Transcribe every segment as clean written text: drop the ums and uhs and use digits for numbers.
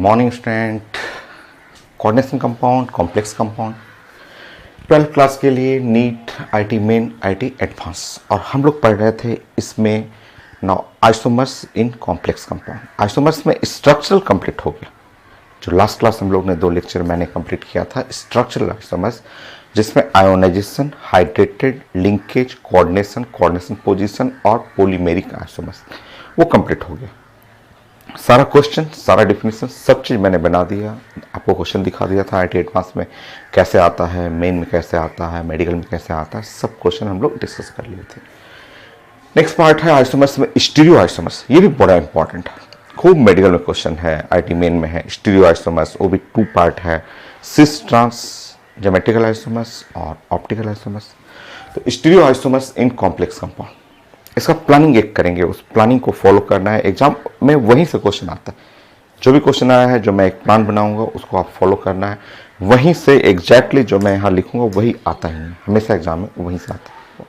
Morning student. Coordination compound, complex compound 12th class के लिए NEET, IIT main, IIT advance. और हम लोग पढ़ रहे थे इसमें now isomers in complex compound. Isomers में स्ट्रक्चरल कंप्लीट हो गया। जो लास्ट क्लास हम लोग ने 2 लेक्चर मैंने कंप्लीट किया था स्ट्रक्चरल आइसोमर्स, जिसमें ionisation, hydrated, linkage, coordination, coordination position और पॉलीमेरिक आइसोमर्स वो कंप्लीट हो गया। सारा क्वेश्चन, सारा डिफिनेशन, सब चीज़ मैंने बना दिया, आपको क्वेश्चन दिखा दिया था आईटी एडवांस में कैसे आता है, मेन में कैसे आता है, मेडिकल में कैसे आता है, सब क्वेश्चन हम लोग डिस्कस कर लिए थे। नेक्स्ट पार्ट है आइसोमर्स में स्टीरियो आइसोमर्स। ये भी बड़ा इंपॉर्टेंट है, खूब मेडिकल में क्वेश्चन है, आईटी मेन में है स्टीरियो आइसोमर्स। वो भी 2 पार्ट है, सिस ट्रांस ज्योमेट्रिकल आइसोमर्स और ऑप्टिकल आइसोमर्स। तो stereo isomers in complex compound, इसका प्लानिंग एक करेंगे, उस प्लानिंग को फॉलो करना है। एग्जाम में वहीं से क्वेश्चन आता है, जो भी क्वेश्चन आया है, जो मैं एक प्लान बनाऊंगा उसको आप फॉलो करना है। वहीं से एग्जैक्टली जो मैं यहाँ लिखूंगा वही आता ही है, हमेशा एग्जाम में वहीं से आता है।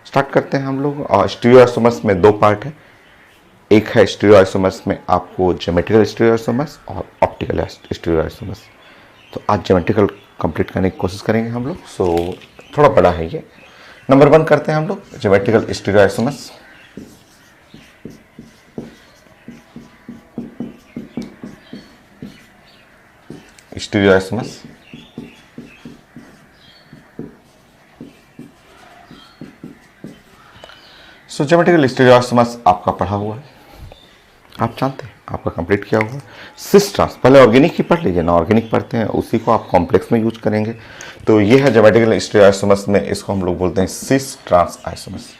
स्टार्ट करते हैं हम लोग। और स्टीरियो आइसोमर्स में 2 पार्ट है। एक है स्टीरियो आइसोमर्स में आपको ज्योमेट्रिकल स्टीरियो आइसोमर्स और ऑप्टिकल स्टीरियो आइसोमर्स। तो आज ज्योमेट्रिकल कंप्लीट करने की कोशिश करेंगे हम लोग। सो थोड़ा बड़ा है ये। नंबर 1 करते हैं हम लोग geometrical stereoisomers. Stereoisomers so geometrical stereoisomers आपका पढ़ा हुआ है, आप जानते हैं, आपका कंप्लीट किया हुआ है। सिस ट्रांस, पहले ऑर्गेनिक ही पढ़ लीजिए ना, ऑर्गेनिक पढ़ते हैं उसी को आप कॉम्प्लेक्स में यूज करेंगे। तो ये है ज्योमेट्रिकल स्टीरियो आइसोमर्स में, इसको हम लोग बोलते हैं सिस ट्रांस आइसोमर्स।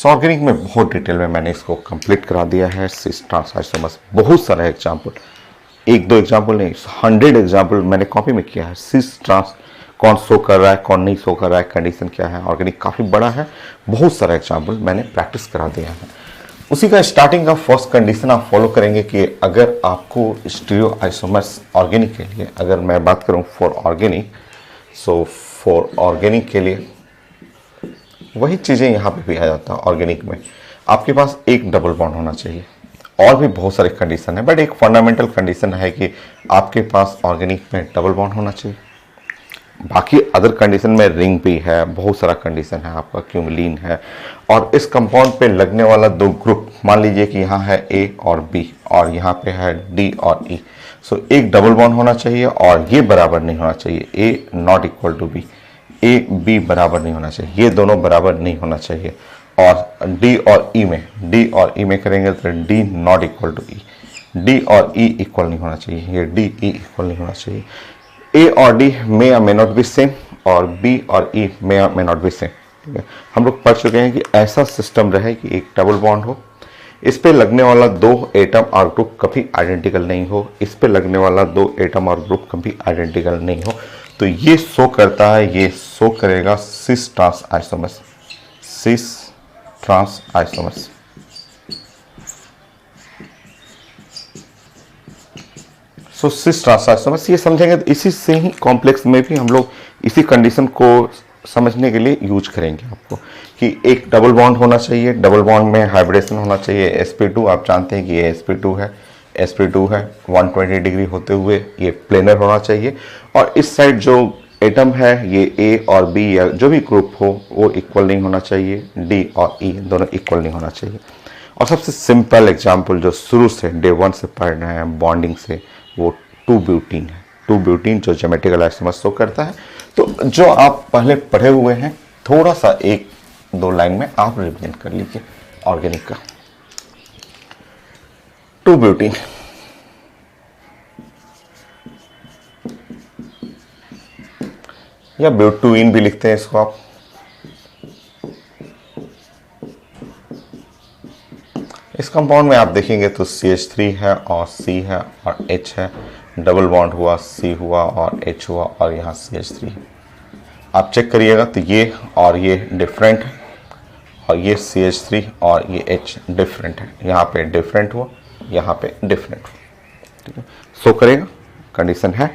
ऑर्गेनिक में बहुत डिटेल में मैंने इसको कंप्लीट करा दिया है। सिस ट्रांस आइसोमर्स बहुत सारा एग्जाम्पल, 1-2 एग्जाम्पल नहीं, 100 एग्जाम्पल मैंने कॉपी में किया है। सिस ट्रांस कौन शो कर रहा है, कौन नहीं शो कर रहा है, कंडीशन क्या है। ऑर्गेनिक काफ़ी बड़ा है, बहुत सारा एग्जाम्पल मैंने प्रैक्टिस करा दिया है। उसी का स्टार्टिंग का फर्स्ट कंडीशन आप फॉलो करेंगे कि अगर आपको स्टीरियो आइसोमर्स ऑर्गेनिक के लिए, अगर मैं बात करूं for organic, so for organic के लिए वही चीज़ें यहाँ पे भी आ जाता है। ऑर्गेनिक में आपके पास एक डबल बॉन्ड होना चाहिए, और भी बहुत सारे कंडीशन है, बट एक फंडामेंटल कंडीशन है कि आपके पास ऑर्गेनिक में डबल बॉन्ड होना चाहिए। बाकी अदर कंडीशन में रिंग भी है, बहुत सारा कंडीशन है, आपका क्यूमिलीन है। और इस कंपाउंड पे लगने वाला 2 ग्रुप, मान लीजिए कि यहाँ है ए और बी और यहाँ पे है डी और ई। सो एक डबल बॉन्ड होना चाहिए और ये बराबर नहीं होना चाहिए, A not equal to B, A B बराबर नहीं होना चाहिए, ये दोनों बराबर नहीं होना चाहिए। और डी और ई में करेंगे तो D not equal to E, D और ई इक्वल नहीं होना चाहिए, ये डी ई इक्वल नहीं होना चाहिए। ए और डी मे या मे नॉट बी सेम, और बी और ई मे या मे नॉट बी सेम। ठीक है, हम लोग पढ़ चुके हैं कि ऐसा सिस्टम रहे कि एक डबल बॉन्ड हो, इस पे लगने वाला 2 एटम और ग्रुप कभी आइडेंटिकल नहीं हो, इस पे लगने वाला 2 एटम और ग्रुप कभी आइडेंटिकल नहीं हो। तो ये शो करता है, ये शो करेगा cis trans isomers, cis trans isomers. So cis trans isomers ये समझेंगे तो इसी से ही कॉम्प्लेक्स में भी हम लोग इसी कंडीशन को समझने के लिए यूज करेंगे आपको, कि एक डबल बॉन्ड होना चाहिए, डबल बॉन्ड में हाइब्रिडेशन होना चाहिए। sp2 आप जानते हैं कि ये sp2 है, sp2 है 120 डिग्री होते हुए ये प्लेनर होना चाहिए। और इस साइड जो एटम है ये ए और बी या जो भी ग्रुप हो वो इक्वल नहीं होना चाहिए, डी और ई दोनों इक्वल नहीं होना चाहिए। और सबसे सिंपल एग्जाम्पल जो शुरू से डे 1 से पढ़ रहे हैं बॉन्डिंग से, वो 2-ब्यूटीन है। 2-ब्यूटीन जो ज्योमेट्रिकल आइसोमर्स शो करता है। तो जो आप पहले पढ़े हुए हैं थोड़ा सा 1-2 लाइन में आप रिवीजन कर लीजिए ऑर्गेनिक का। 2-ब्यूटीन या ब्यूटुइन भी लिखते हैं इसको आप। इस कंपाउंड में आप देखेंगे तो CH3 है और C है और H है, डबल बॉन्ड हुआ, C हुआ और H हुआ और यहाँ CH3 है। आप चेक करिएगा तो ये और ये डिफरेंट है, और ये CH3 और ये H डिफरेंट है, यहाँ पे डिफरेंट हुआ, यहाँ पे डिफरेंट हुआ। ठीक है, शो करेगा कंडीशन है,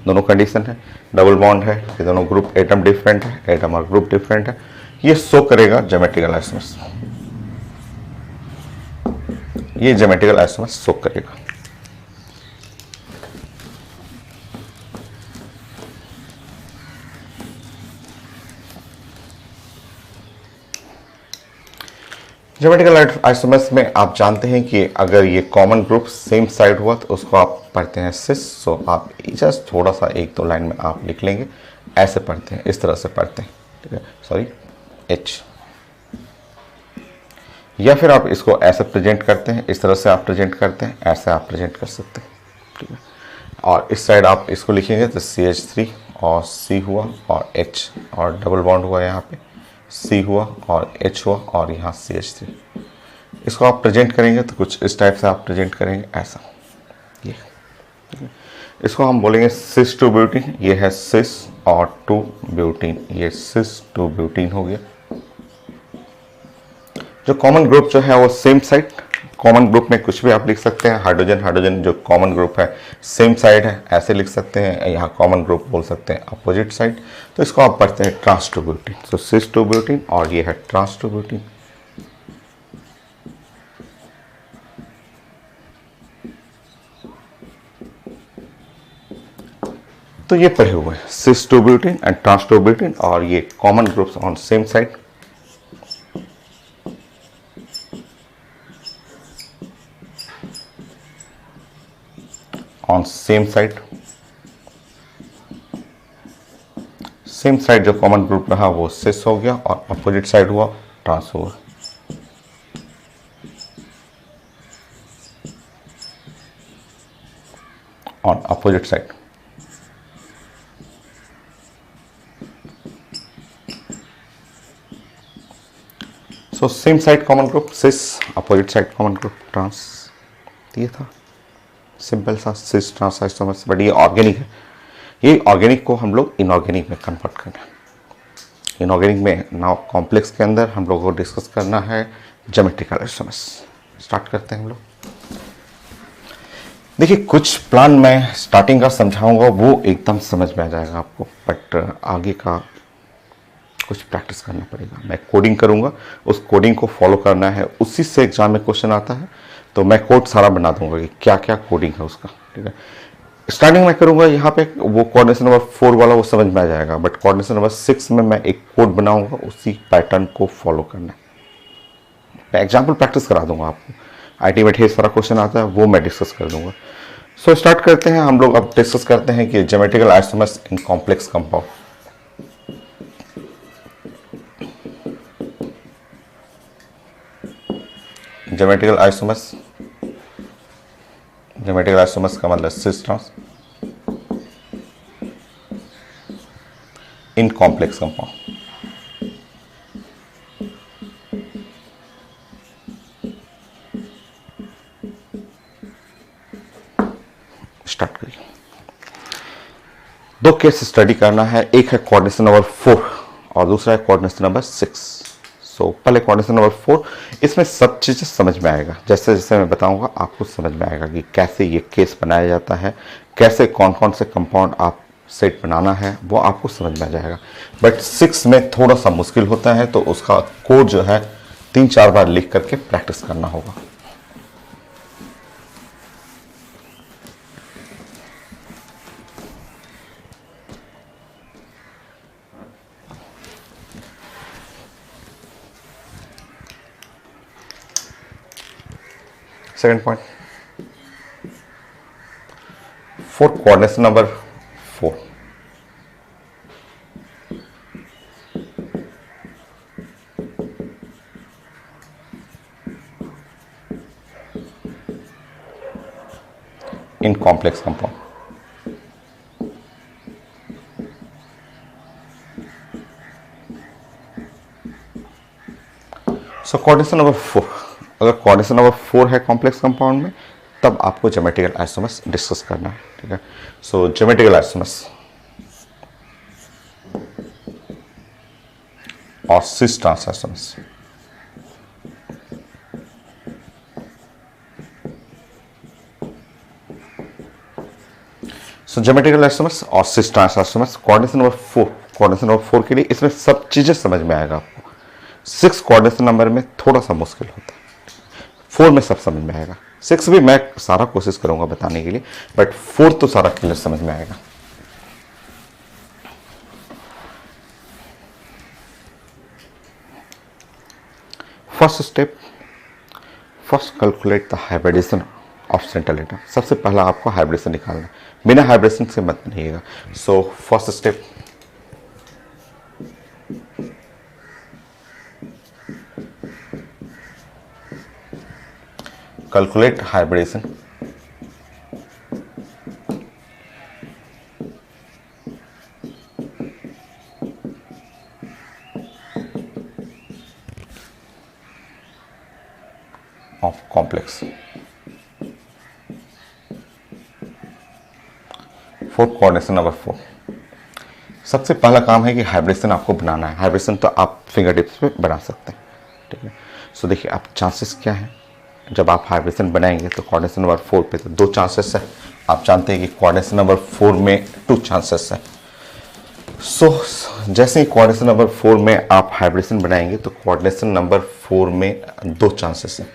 दोनों कंडीशन है, डबल बॉन्ड है, ये दोनों ग्रुप एटम डिफरेंट है, एटम और ग्रुप डिफरेंट है, ये शो करेगा ज्योमेट्रिकल आइसोमर्स, ये ज्योमेट्रिकल आइसोमर्स शो करेगा। ज्योमेट्रिकल आइसोमर्स में आप जानते हैं कि अगर ये कॉमन ग्रुप सेम साइड हुआ तो उसको आप पढ़ते हैं सिस। सो आप जस्ट थोड़ा सा एक दो लाइन में आप लिख लेंगे, ऐसे पढ़ते हैं, इस तरह से पढ़ते हैं, ठीक है, सॉरी एच। या फिर आप इसको ऐसे प्रेजेंट करते हैं, इस तरह से आप प्रेजेंट करते हैं, ऐसे आप प्रेजेंट कर सकते हैं, ठीक है। और इस साइड आप इसको लिखेंगे तो CH3 और C हुआ और H और डबल बॉन्ड हुआ, यहाँ पे C हुआ और H हुआ और यहाँ CH3। इसको आप प्रेजेंट करेंगे तो कुछ इस टाइप से आप प्रेजेंट करेंगे, ऐसा ये। इसको हम बोलेंगे सिस टू ब्यूटीन, ये है सिस और टू ब्यूटीन, ये सिस टू ब्यूटीन हो गया। जो कॉमन ग्रुप जो है वो सेम साइड, कॉमन ग्रुप में कुछ भी आप लिख सकते हैं। हाइड्रोजन हाइड्रोजन जो कॉमन ग्रुप है सेम साइड है, ऐसे लिख सकते हैं। यहाँ कॉमन ग्रुप बोल सकते हैं अपोजिट साइड, तो इसको आप पढ़ते हैं ट्रांस टू ब्यूटीन। सो सिस टू ब्यूटीन और ये है ट्रांस टू ब्यूटीन। तो ये पढ़े हुए हैं cis two butene and trans two butene, और ये common groups on same side. On same side, same side जो कॉमन ग्रुप रहा वो सिस हो गया और अपोजिट साइड हुआ ट्रांस हुआ। On opposite side, so same side common group cis, opposite side common group trans. ये था सिंपल सा सिस ट्रांस आइसोमर्स, बट ये ऑर्गेनिक है। ये ऑर्गेनिक को हम लोग इनऑर्गेनिक में कन्वर्ट करना है। इनऑर्गेनिक में नाउ कॉम्प्लेक्स के अंदर हम लोग को डिस्कस करना है ज्योमेट्रिकल आइसोमर्स। स्टार्ट करते हैं हम लोग। देखिए कुछ प्लान मैं स्टार्टिंग का समझाऊंगा, वो एकदम समझ में आ जाएगा आपको, बट आगे का कुछ प्रैक्टिस करना पड़ेगा। मैं कोडिंग करूंगा, उस कोडिंग को फॉलो करना है, उसी से एग्जाम में क्वेश्चन आता है, तो मैं कोड सारा बना दूंगा कि क्या क्या कोडिंग है उसका, ठीक है। स्टार्टिंग में करूंगा यहाँ पे वो कोऑर्डिनेशन नंबर 4 वाला वो समझ में आ जाएगा, बट कोऑर्डिनेशन नंबर 6 में मैं एक कोड बनाऊंगा, उसी पैटर्न को फॉलो करना है। मैं एग्जाम्पल प्रैक्टिस करा दूंगा आपको। IT में ढेर सारा क्वेश्चन आता है, वो मैं डिस्कस कर दूंगा। सो स्टार्ट करते हैं हम लोग। अब डिस्कस करते हैं कि geometrical isomers in complex compound. Geometrical isomers, geometrical isomers का मतलब cis trans in complex compound. Start करिए। दो केस स्टडी करना है, एक है कोऑर्डिनेशन नंबर 4 और दूसरा है कोऑर्डिनेशन नंबर 6। सो पहले कोऑर्डिनेशन नंबर 4, इसमें सब चीज़ें समझ में आएगा। जैसे जैसे मैं बताऊंगा आपको समझ में आएगा कि कैसे ये केस बनाया जाता है, कैसे कौन कौन से कंपाउंड आप सेट बनाना है, वो आपको समझ में आ जाएगा। बट 6 में थोड़ा सा मुश्किल होता है, तो उसका कोड जो है 3-4 बार लिख करके प्रैक्टिस करना होगा। Second point, for coordination number 4, in complex compound. So coordination number 4, अगर कोऑर्डिनेशन नंबर 4 है कॉम्प्लेक्स कंपाउंड में, तब आपको ज्योमेट्रिकल आइसोमर्स डिस्कस करना है, ठीक है। सो ज्योमेट्रिकल आइसोमर्स और cis trans isomers. So geometrical isomers और cis trans isomers, coordination number 4, coordination number 4 के लिए इसमें सब चीजें समझ में आएगा आपको। 6 कोऑर्डिनेशन नंबर में थोड़ा सा मुश्किल होता है, 4 में सब समझ में आएगा। 6 भी मैं सारा कोशिश करूंगा बताने के लिए, बट 4 तो सारा क्लियर समझ में आएगा। First step, first calculate the hybridisation of central atom. सबसे पहला आपको हाइब्रिडेशन निकालना है, बिना हाइब्रिडेशन से मत बनिएगा। So first step, calculate hybridisation of complex. Fourth coordination number 4। सबसे पहला काम है कि हाइब्रिडेशन आपको बनाना है। हाइब्रिडेशन तो आप फिंगर टिप्स पे बना सकते हैं, ठीक है। सो देखिए आप चांसेस क्या है, जब आप हाइब्रिडेशन बनाएंगे तो कोऑर्डिनेशन नंबर 4 पे तो 2 चांसेस है। आप जानते हैं कि कोऑर्डिनेशन नंबर 4 में 2 चांसेस है। सो जैसे ही कोऑर्डिनेशन नंबर 4 में आप हाइब्रिडेशन बनाएंगे तो कोऑर्डिनेशन नंबर 4 में 2 चांसेस है।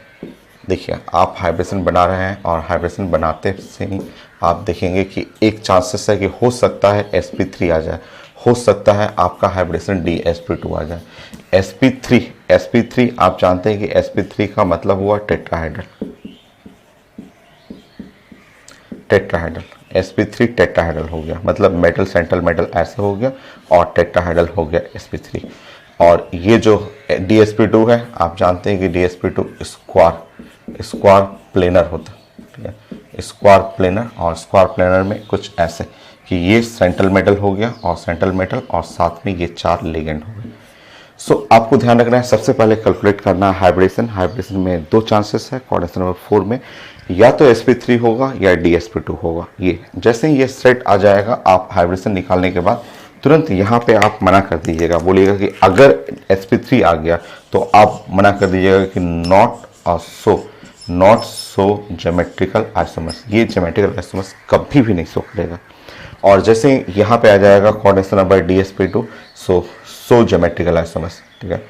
देखिए आप हाइब्रिडेशन बना रहे हैं और हाइब्रिडेशन बनाते से ही आप देखेंगे कि एक चांसेस है कि हो सकता है sp3 आ जाए, हो सकता है आपका हाइब्रिडेशन dsp2 आ जाए। sp3 आप जानते हैं कि sp3 का मतलब हुआ टेट्राहाइड्रल, sp3 टेट्राहाइड्रल हो गया, मतलब मेटल सेंट्रल मेटल ऐसे हो गया और टेट्राहाइड्रल हो गया sp3। और ये जो dsp2 है आप जानते हैं कि dsp2 स्क्वायर प्लेनर होता है, ठीक है, स्क्वायर प्लेनर। और स्क्वायर प्लेनर में कुछ ऐसे कि ये सेंट्रल मेटल हो गया और सेंट्रल मेटल और साथ में ये 4 लिगेंड हो गए। सो आपको ध्यान रखना है, सबसे पहले कैलकुलेट करना है हाइब्रिडेशन। हाइब्रिडेशन में 2 चांसेस है कोऑर्डिनेशन नंबर 4 में, या तो sp3 होगा या dsp2 होगा। ये जैसे ही ये सेट आ जाएगा आप हाइब्रिडेशन निकालने के बाद तुरंत यहाँ पे आप मना कर दीजिएगा, बोलिएगा कि अगर sp3 आ गया तो आप मना कर दीजिएगा कि नॉट सो ज्योमेट्रिकल आइसोमर्स। ये ज्योमेट्रिकल आइसोमर्स कभी भी नहीं शो करेगा। और जैसे यहाँ पे आ जाएगा कोऑर्डिनेशन नंबर dsp2, सो ज्योमेट्रिकल आइसोमर्स, ठीक है।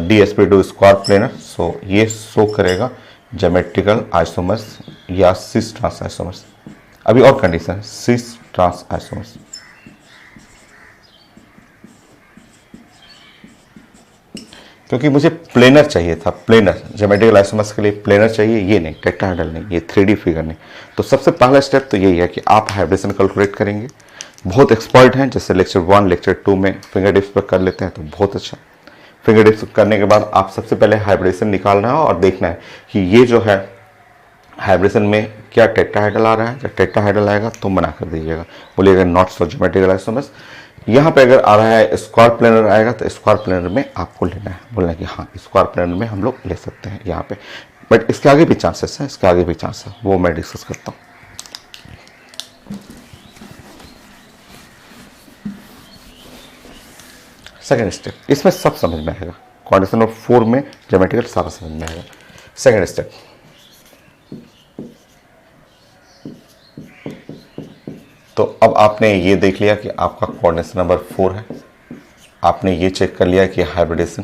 dsp2 स्क्वायर प्लेनर, सो ये शो करेगा ज्योमेट्रिकल आइसोमर्स या सिस ट्रांस आइसोमर्स। अभी और कंडीशन, सिस ट्रांस आइसोमर्स। क्योंकि मुझे प्लेनर चाहिए था, प्लेनर ज्योमेट्रिकल आइसोमर्स के लिए प्लेनर चाहिए, ये नहीं टेट्राहेड्रल नहीं, ये 3D फिगर नहीं। तो सबसे पहला स्टेप तो यही है कि आप हाइब्रिडेशन कैलकुलेट करेंगे। बहुत एक्सपर्ट हैं, जैसे लेक्चर 1 लेक्चर 2 में फिंगर टिप्स पर कर लेते हैं तो बहुत अच्छा। फिंगर टिप्स करने के बाद आप सबसे पहले हाइब्रिडेशन निकालना है और देखना है कि ये जो है हाइब्रिडेशन में क्या टेट्राहेड्रल आ रहा है। जब टेट्राहेड्रल आएगा तो मना कर दीजिएगा, बोलिएगा नॉट सो ज्योमेट्रिकल आइसोमर्स। यहाँ पे अगर आ रहा है स्क्वायर प्लेनर आएगा तो स्क्वायर प्लेनर में आपको लेना है, बोलना है कि हाँ स्क्वायर प्लेनर में हम लोग ले सकते हैं यहाँ पे। बट इसके आगे भी चांसेस हैं, इसके आगे भी चांस है, वो मैं डिस्कस करता हूँ। सेकेंड स्टेप, इसमें सब समझ में आएगा, कोऑर्डिनेशन नंबर 4 में ज्योमेट्रिकल सारा समझ में आएगा। सेकेंड स्टेप, तो अब आपने ये देख लिया कि आपका कोऑर्डिनेशन नंबर 4 है, आपने ये चेक कर लिया कि हाइब्रिडेशन,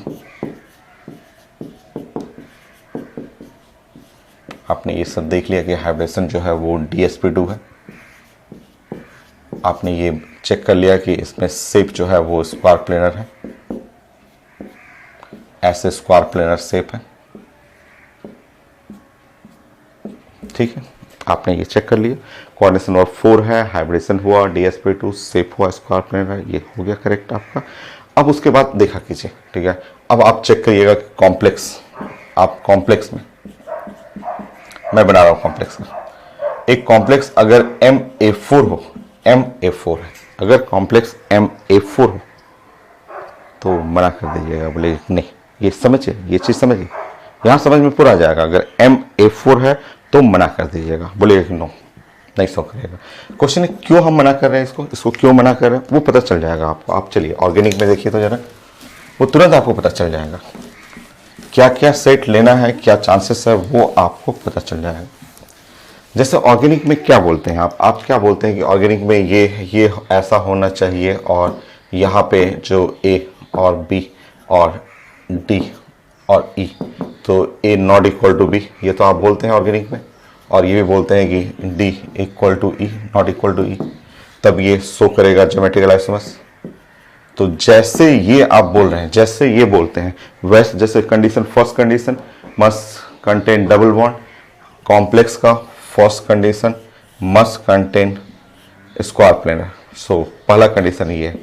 आपने ये सब देख लिया कि हाइब्रिडेशन जो है वो dsp2 है। आपने ये चेक कर लिया कि इसमें शेप जो है वो स्क्वायर प्लेनर है, ऐसे स्क्वायर प्लेनर शेप है, ठीक है। आपने ये चेक कर लिया, कोऑर्डिनेशन नंबर 4 है, हाइब्रिडेशन हुआ, dsp2 शेप हुआ, स्क्वायर प्लेनर, ये हो गया करेक्ट आपका। अब उसके बाद देखा कीजिए, ठीक है। अब आप चेक करिएगा कि कॉम्प्लेक्स, आप कॉम्प्लेक्स में, मैं बना रहा हूँ कॉम्प्लेक्स का एक कॉम्प्लेक्स, अगर MA4 हो, MA4 है, अगर कॉम्प्लेक्स MA4 हो तो मना कर दीजिएगा, बोले नहीं, ये समझिए, ये चीज़ समझिए, यहाँ समझ में पूरा आ जाएगा। अगर MA4 है तो मना कर दीजिएगा, बोलिएगा कि नो नहीं शो करेगा। क्वेश्चन है क्यों हम मना कर रहे हैं, इसको क्यों मना कर रहे हैं वो पता चल जाएगा आपको। आप चलिए ऑर्गेनिक में देखिए तो जरा, वो तुरंत आपको पता चल जाएगा क्या क्या सेट लेना है, क्या चांसेस है, वो आपको पता चल जाएगा। जैसे ऑर्गेनिक में क्या बोलते हैं आप क्या बोलते हैं कि ऑर्गेनिक में ये ऐसा होना चाहिए और यहाँ पे जो A और B और D और ई, तो ए नॉट इक्वल टू बी, ये तो आप बोलते हैं ऑर्गेनिक में, और ये भी बोलते हैं कि D equal to E not equal to E, तब ये शो करेगा ज्योमेट्रिकल आइसोमर्स। तो जैसे ये आप बोल रहे हैं, जैसे ये बोलते हैं, वैसे जैसे condition, first condition must contain double bond, complex का first condition must contain square planar. So पहला कंडीशन ये है।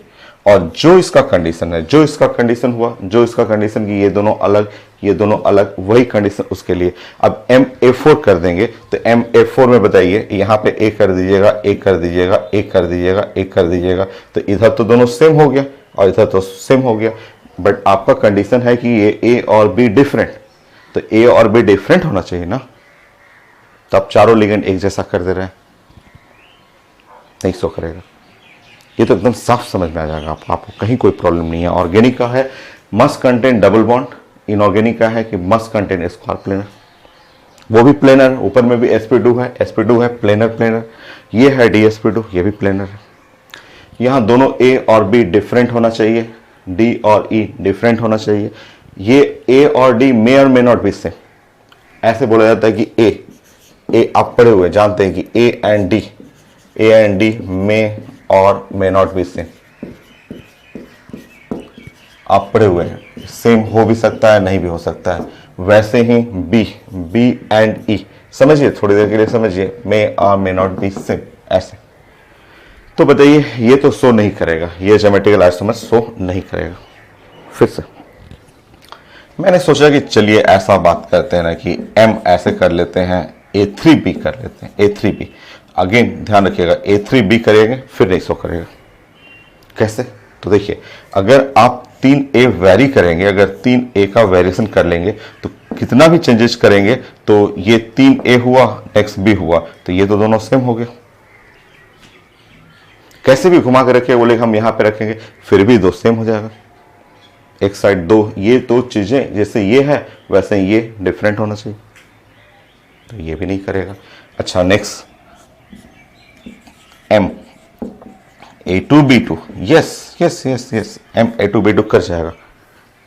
और जो इसका कंडीशन है, जो इसका कंडीशन हुआ, जो इसका कंडीशन कि ये दोनों अलग, ये दोनों अलग, वही कंडीशन उसके लिए। अब MA4 कर देंगे तो MA4 में बताइए, यहाँ पे ए कर दीजिएगा, ए कर दीजिएगा, ए कर दीजिएगा, ए कर दीजिएगा, तो इधर तो दोनों सेम हो गया और इधर तो सेम हो गया। बट आपका कंडीशन है कि ये ए और बी डिफरेंट, तो ए और बी डिफरेंट होना चाहिए ना, तो आप चारों लिगेंड एक जैसा कर दे रहे हैं, नहीं शो करेगा। ये तो एकदम साफ समझ में आ जाएगा आपको कहीं कोई प्रॉब्लम नहीं है। ऑर्गेनिक का है must contain double bond, inorganic का है कि मस्ट कंटेन स्क्वायर प्लेनर, वो भी प्लेनर, ऊपर में भी sp2 है, sp2 है प्लेनर प्लेनर, ये है dsp2, ये भी प्लेनर है। यहाँ दोनों a और b डिफरेंट होना चाहिए, d और e डिफरेंट होना चाहिए। ये a और d मे और मे नॉट बी सेम, ऐसे बोला जाता है कि a आप पढ़े हुए जानते हैं कि a एंड d मे और मे नॉट बी सेम, आप पढ़े हुए हैं, सेम हो भी सकता है नहीं भी हो सकता है। वैसे ही बी एंड ई, समझिए थोड़ी देर के लिए समझिए, मे और मे नॉट बी सेम, ऐसे। तो बताइए ये तो शो नहीं करेगा, ये ज्योमेट्रिकल आइसोमर्स शो नहीं करेगा। फिर से मैंने सोचा कि चलिए ऐसा बात करते हैं ना कि m ऐसे कर लेते हैं, A3B कर लेते हैं, A3B। अगेन ध्यान रखिएगा, A3B करेंगे फिर नहीं शो करेगा। कैसे? तो देखिए, अगर आप 3A वैरी करेंगे, अगर 3A का वेरिएशन कर लेंगे तो कितना भी चेंजेस करेंगे तो ये 3A हुआ, नेक्स्ट B हुआ, तो ये तो दोनों सेम हो गए। कैसे भी घुमा के रखिए, बोले हम यहां पे रखेंगे फिर भी दो सेम हो जाएगा। एक साइड दो, ये दो चीजें जैसे ये है वैसे ये डिफरेंट होना चाहिए, तो ये भी नहीं करेगा। अच्छा next M A2B2, yes yes yes yes, M A2B2 कर जाएगा।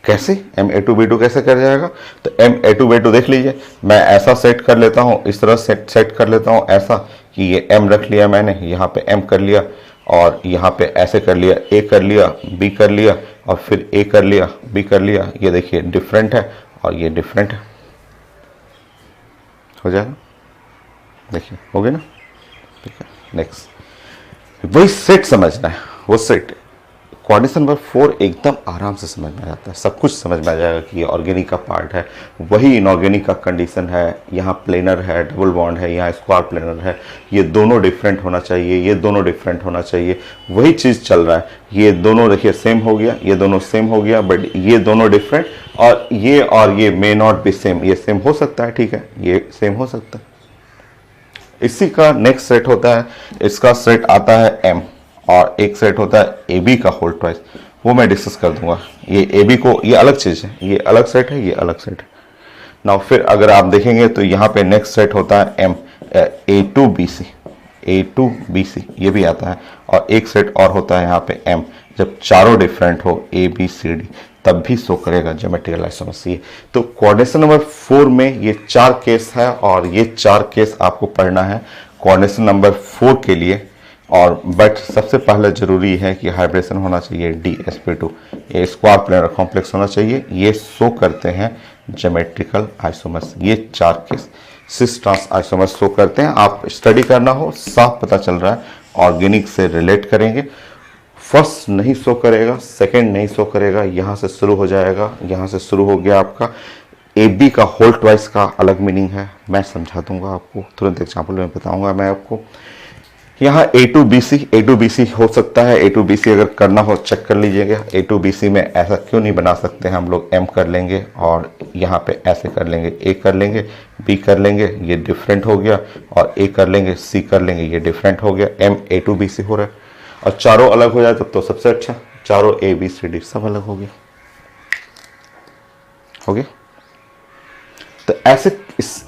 कैसे M A2B2 कैसे कर जाएगा? तो M A2B2 देख लीजिए, मैं ऐसा सेट कर लेता हूं, इस तरह सेट कर लेता हूं ऐसा कि ये M रख लिया मैंने, यहाँ पे M कर लिया और यहाँ पे ऐसे कर लिया, A कर लिया, B कर लिया और फिर A कर लिया, B कर लिया। ये देखिए डिफरेंट है और ये डिफरेंट है, हो जाएगा। देखिए हो गया ना, ठीक है। नेक्स्ट वही सेट समझना है, वो सेट कोऑर्डिनेशन नंबर 4 एकदम आराम से समझ में आ जाता है, सब कुछ समझ में आ जाएगा कि ये ऑर्गेनिक का पार्ट है, वही इनऑर्गेनिक का कंडीशन है। यहाँ प्लेनर है, डबल बॉन्ड है, यहाँ स्क्वायर प्लेनर है, ये दोनों डिफरेंट होना चाहिए, ये दोनों डिफरेंट होना चाहिए, वही चीज़ चल रहा है। ये दोनों देखिए सेम हो गया, ये दोनों सेम हो गया, बट ये दोनों डिफरेंट, और ये मे नॉट बी सेम, ये सेम हो सकता है, ठीक है, ये सेम हो सकता है। इसी का नेक्स्ट सेट होता है, इसका सेट आता है M, और एक सेट होता है AB का होल ट्वाइस, वो मैं डिस्कस कर दूंगा। ये AB को, ये अलग चीज़ है, ये अलग सेट है, ये अलग सेट है। नाउ फिर अगर आप देखेंगे तो यहाँ पे नेक्स्ट सेट होता है M A2BC, A2BC ये भी आता है, और एक सेट और होता है यहाँ पे M, जब चारों डिफरेंट हो ABCD तब भी शो करेगा ज्योमेट्रिकल आइसोमर्स। ये तो कोऑर्डिनेशन नंबर 4 में ये 4 केस है, और ये 4 केस आपको पढ़ना है कोऑर्डिनेशन नंबर 4 के लिए। और बट सबसे पहले जरूरी है कि हाइब्रिडेशन होना चाहिए DSP2, ये स्क्वायर प्लेनर कॉम्प्लेक्स होना चाहिए, ये शो करते हैं ज्योमेट्रिकल आइसोमर्स। ये 4 case cis trans isomers show करते हैं। आप स्टडी करना हो, साफ पता चल रहा है, ऑर्गेनिक से रिलेट करेंगे। फर्स्ट नहीं शो करेगा, सेकंड नहीं शो करेगा, यहाँ से शुरू हो जाएगा, यहाँ से शुरू हो गया आपका। AB का होल ट्वाइस का अलग मीनिंग है, मैं समझा दूंगा आपको, तुरंत एग्जाम्पल में बताऊंगा मैं आपको। यहाँ A2BC हो सकता है, A2BC अगर करना हो चेक कर लीजिएगा। A2BC में ऐसा क्यों नहीं बना सकते हैं हम लोग, M कर लेंगे और यहाँ पे ऐसे कर लेंगे, A कर लेंगे, B कर लेंगे, ये डिफरेंट हो गया, और A कर लेंगे, C कर लेंगे, ये डिफरेंट हो गया। M A2BC हो रहा है, और चारों अलग हो जाए तब तो सबसे अच्छा, चारों ABCD सब अलग हो गया, हो गया। तो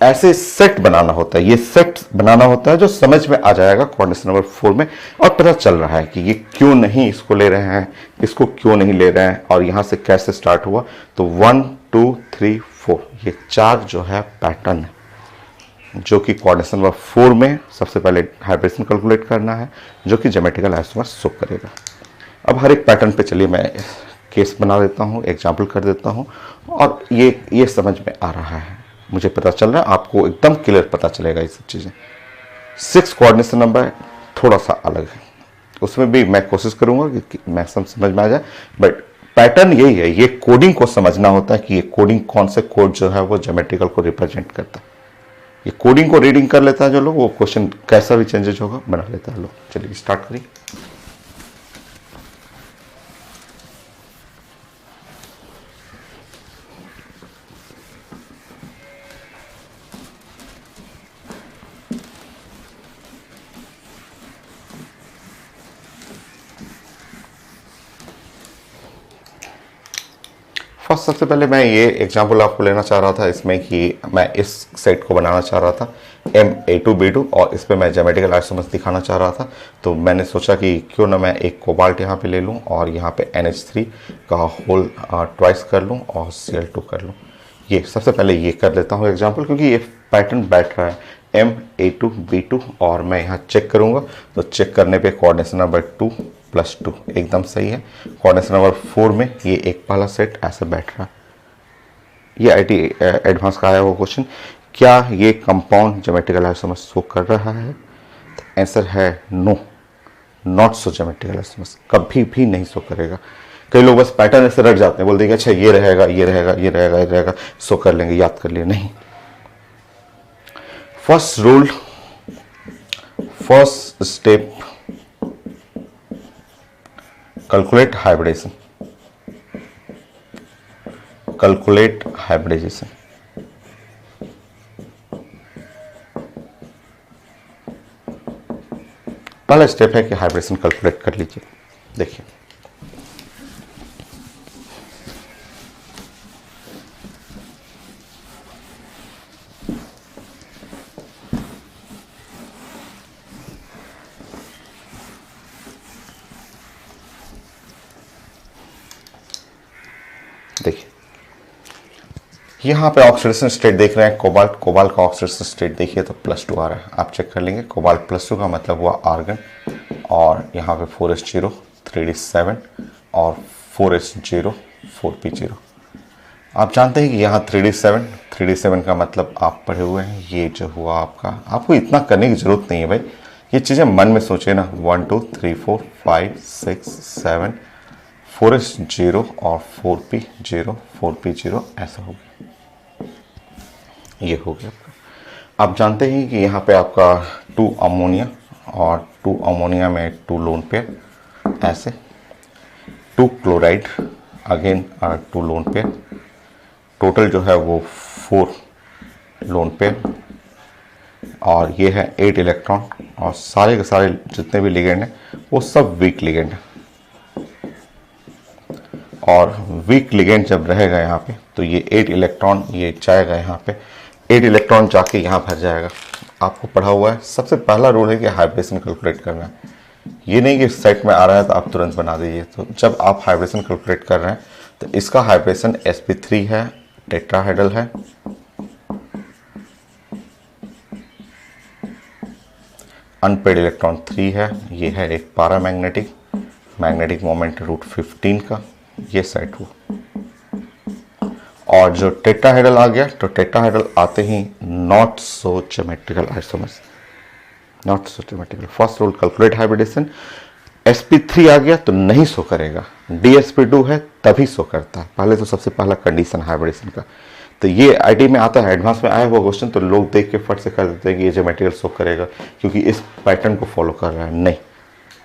ऐसे सेट बनाना होता है, ये सेट बनाना होता है जो समझ में आ जाएगा कोऑर्डिनेशन नंबर 4 में, और पता चल रहा है कि ये क्यों नहीं इसको ले रहे हैं, इसको क्यों नहीं ले रहे हैं, और यहाँ से कैसे स्टार्ट हुआ। तो 1 2 3 4, ये 4 जो है पैटर्न है जो कि कोऑर्डिनेशन नंबर 4 में सबसे पहले हाइब्रिडेशन कैलकुलेट करना है जो कि ज्योमेट्रिकल आइसोमर्स शो करेगा। अब हर एक पैटर्न पे चलिए मैं केस बना देता हूँ, एग्जाम्पल कर देता हूँ और ये समझ में आ रहा है, मुझे पता चल रहा है, आपको एकदम क्लियर पता चलेगा ये सब चीज़ें। 6 कोऑर्डिनेशन नंबर थोड़ा सा अलग है, उसमें भी मैं कोशिश करूंगा कि मैक्सिमम समझ में आ जाए, बट पैटर्न यही है। ये कोडिंग को समझना होता है कि ये कोडिंग कौन से कोड जो है वो ज्योमेट्रिकल को रिप्रेजेंट करता है। ये कोडिंग को रीडिंग कर लेता है जो लोग, वो क्वेश्चन कैसा भी चेंजेस होगा बना लेता है लोग। चलिए स्टार्ट करिए। फर्स्ट सबसे पहले मैं ये एग्जांपल आपको लेना चाह रहा था इसमें कि मैं इस सेट को बनाना चाह रहा था Ma2B2 और इस पे मैं ज्योमेट्रिकल आइसोमर्स दिखाना चाह रहा था। तो मैंने सोचा कि क्यों ना मैं एक कोबाल्ट यहाँ पे ले लूँ और यहाँ पे NH3 का होल ट्वाइस कर लूँ और Cl2 कर लूँ। ये सबसे पहले ये कर लेता हूँ एग्जाम्पल, क्योंकि ये पैटर्न बैठ रहा है Ma2B2 और मैं यहाँ चेक करूँगा। तो चेक करने पे कोऑर्डिनेशन नंबर 2 + 2 एकदम सही है। कोऑर्डिनेशन नंबर 4 में ये एक पहला सेट ऐसे बैठ रहा है। ये आईटी एडवांस का आया हुआ क्वेश्चन, क्या ये कंपाउंड ज्योमेट्रिकल आइसोमर्स शो कर रहा है? तो आंसर है no, not so geometrical isomers, कभी भी नहीं शो करेगा। कई लोग बस पैटर्न ऐसे रख जाते हैं, बोल देंगे अच्छा ये रहेगा ये रहेगा ये रहेगा ये रहेगा, शो कर लेंगे, याद कर लिए। नहीं, first rule, first step, calculate hybridisation, calculate hybridisation. पहला स्टेप है कि हाइब्रिडेशन कैलकुलेट कर लीजिए। देखिए देखिए यहाँ पे ऑक्सीडेशन स्टेट देख रहे हैं, कोबाल्ट, कोबाल्ट का ऑक्सीडेशन स्टेट देखिए तो +2 आ रहा है। आप चेक कर लेंगे, कोबाल्ट +2 का मतलब हुआ आर्गन, और यहाँ पे 4s0 3d7 और 4s0 4p0। आप जानते हैं कि यहाँ 3d7 का मतलब आप पढ़े हुए हैं, ये जो हुआ आपका, आपको इतना करने की जरूरत नहीं है भाई, ये चीज़ें मन में सोचिए ना। 1 2 3 4 5 6 7 4s0 और 4p0 4p0 ऐसा हो गया, ये हो गया आपका। आप जानते हैं कि यहाँ पे आपका 2 अमोनिया और 2 अमोनिया में 2 लोन पेयर, ऐसे 2 chloride again 2 lone pair, total जो है वो 4 लोन पेयर, और ये है 8 इलेक्ट्रॉन, और सारे के सारे जितने भी लिगेंड हैं वो सब वीक लिगेंड है। और वीक लिगेंड जब रहेगा यहाँ पे तो ये 8 इलेक्ट्रॉन ये जाएगा यहाँ पे, 8 इलेक्ट्रॉन जाके यहाँ भर जाएगा। आपको पढ़ा हुआ है, सबसे पहला रूल है कि हाइब्रिडेशन कैलकुलेट करना है। ये नहीं कि सेट में आ रहा है तो आप तुरंत बना दीजिए। तो जब आप हाइब्रिडेशन कैलकुलेट कर रहे हैं तो इसका हाइब्रिडेशन sp3 है, टेट्राहेड्रल है, अनपेड इलेक्ट्रॉन 3 है, ये है एक पैरामैग्नेटिक, मैग्नेटिक मोमेंट √15 का, ये सेट हुआ। और जो टेट्राहेड्रल आ गया, तो टेट्राहेड्रल आते ही not so geometrical isomers, not so geometrical. First rule calculate hybridisation. sp3 आ गया तो नहीं शो करेगा, dsp2 है तभी शो करता है। पहले तो सबसे पहला कंडीशन हाइब्रिडेशन का, तो ये आईटी में आता है, एडवांस में आया हुआ क्वेश्चन, तो लोग देख के फट से कर देते हैं कि ये ज्योमेट्रिकल शो करेगा क्योंकि इस पैटर्न को फॉलो कर रहा है। नहीं,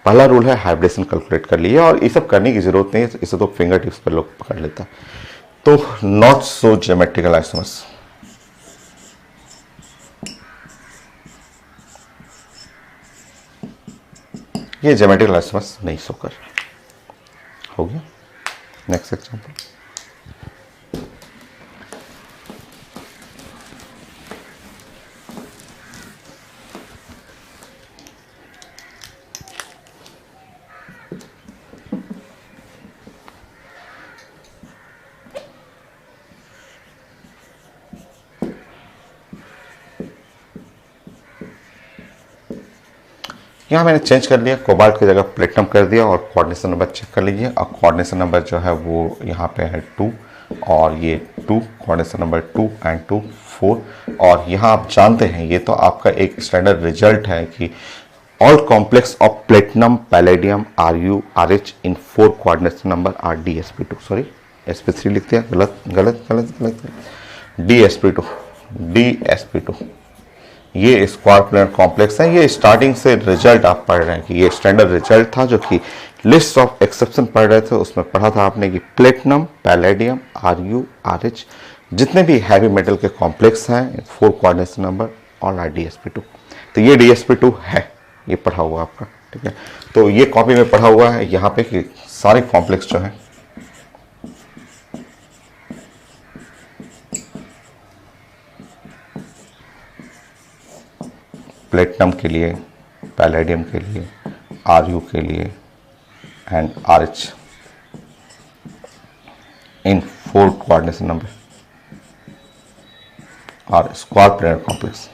पहला रूल है हाइब्रिडेशन कैलकुलेट कर लिए, और ये सब करने की जरूरत नहीं है, इसे तो फिंगर टिप्स पर लोग पकड़ लेता है। तो नॉट सो ज्योमेट्रिकल आइसोमर्स, ये ज्योमेट्रिकल आइसोमर्स नहीं शो कर रहा। हो गया, नेक्स्ट एग्जांपल। यहाँ मैंने चेंज कर लिया, कोबाल्ट की जगह प्लेटिनम कर दिया और कोऑर्डिनेशन नंबर चेक कर लीजिए। और कोऑर्डिनेशन नंबर जो है वो यहाँ पे है 2 और ये 2, कोऑर्डिनेशन नंबर 2 एंड 2 4। और यहाँ आप जानते हैं ये तो आपका एक स्टैंडर्ड रिजल्ट है कि all complex of platinum palladium Ru RH in 4 coordination number are DsP2, sorry sp3 लिख दिया, गलत गलत गलत गलत, DsP2 ये स्क्वायर प्लेनर कॉम्प्लेक्स है। ये स्टार्टिंग से रिजल्ट आप पढ़ रहे हैं कि ये स्टैंडर्ड रिजल्ट था, जो कि लिस्ट ऑफ एक्सेप्शन पढ़ रहे थे उसमें पढ़ा था आपने कि प्लेटिनम पैलेडियम Ru RH जितने भी हैवी मेटल के कॉम्प्लेक्स हैं 4 कोऑर्डिनेशन नंबर और आर DsP2। तो ये DsP2 है, ये पढ़ा हुआ आपका, ठीक है। तो ये कॉपी में पढ़ा हुआ है यहाँ पे कि सारे कॉम्प्लेक्स जो हैं प्लेटिनम के लिए, पैलेडियम के लिए, Ru के लिए and RH in 4 coordination number और स्क्वायर प्लेनर कॉम्प्लेक्स।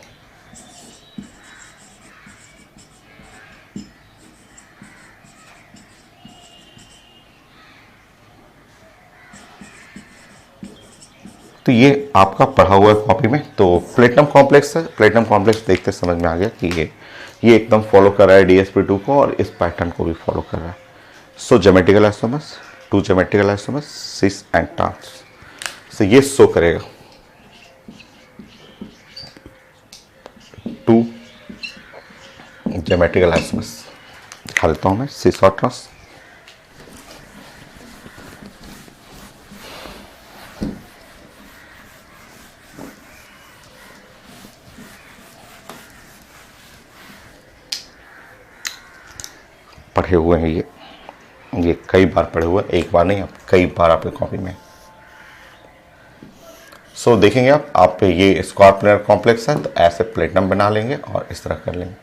तो ये आपका पढ़ा हुआ है कॉपी में। तो प्लेटिनम कॉम्प्लेक्स है, प्लेटिनम कॉम्प्लेक्स देखते समझ में आ गया कि ये एकदम फॉलो कर रहा है DsP2 को और इस पैटर्न को भी फॉलो कर रहा है। So geometrical isomers, 2 geometrical isomers cis and trans, so ये शो करेगा 2 ज्योमेट्रिकल आइसोमर्स। दिखा देता हूँ मैं सिस और ट्रांस। पढ़े हुए हैं ये कई बार पढ़े हुए, एक बार नहीं, आप कई बार आपके कॉपी में। सो देखेंगे आप ये स्क्वायर प्लेनर कॉम्प्लेक्स है तो ऐसे प्लेटिनम बना लेंगे और इस तरह कर लेंगे।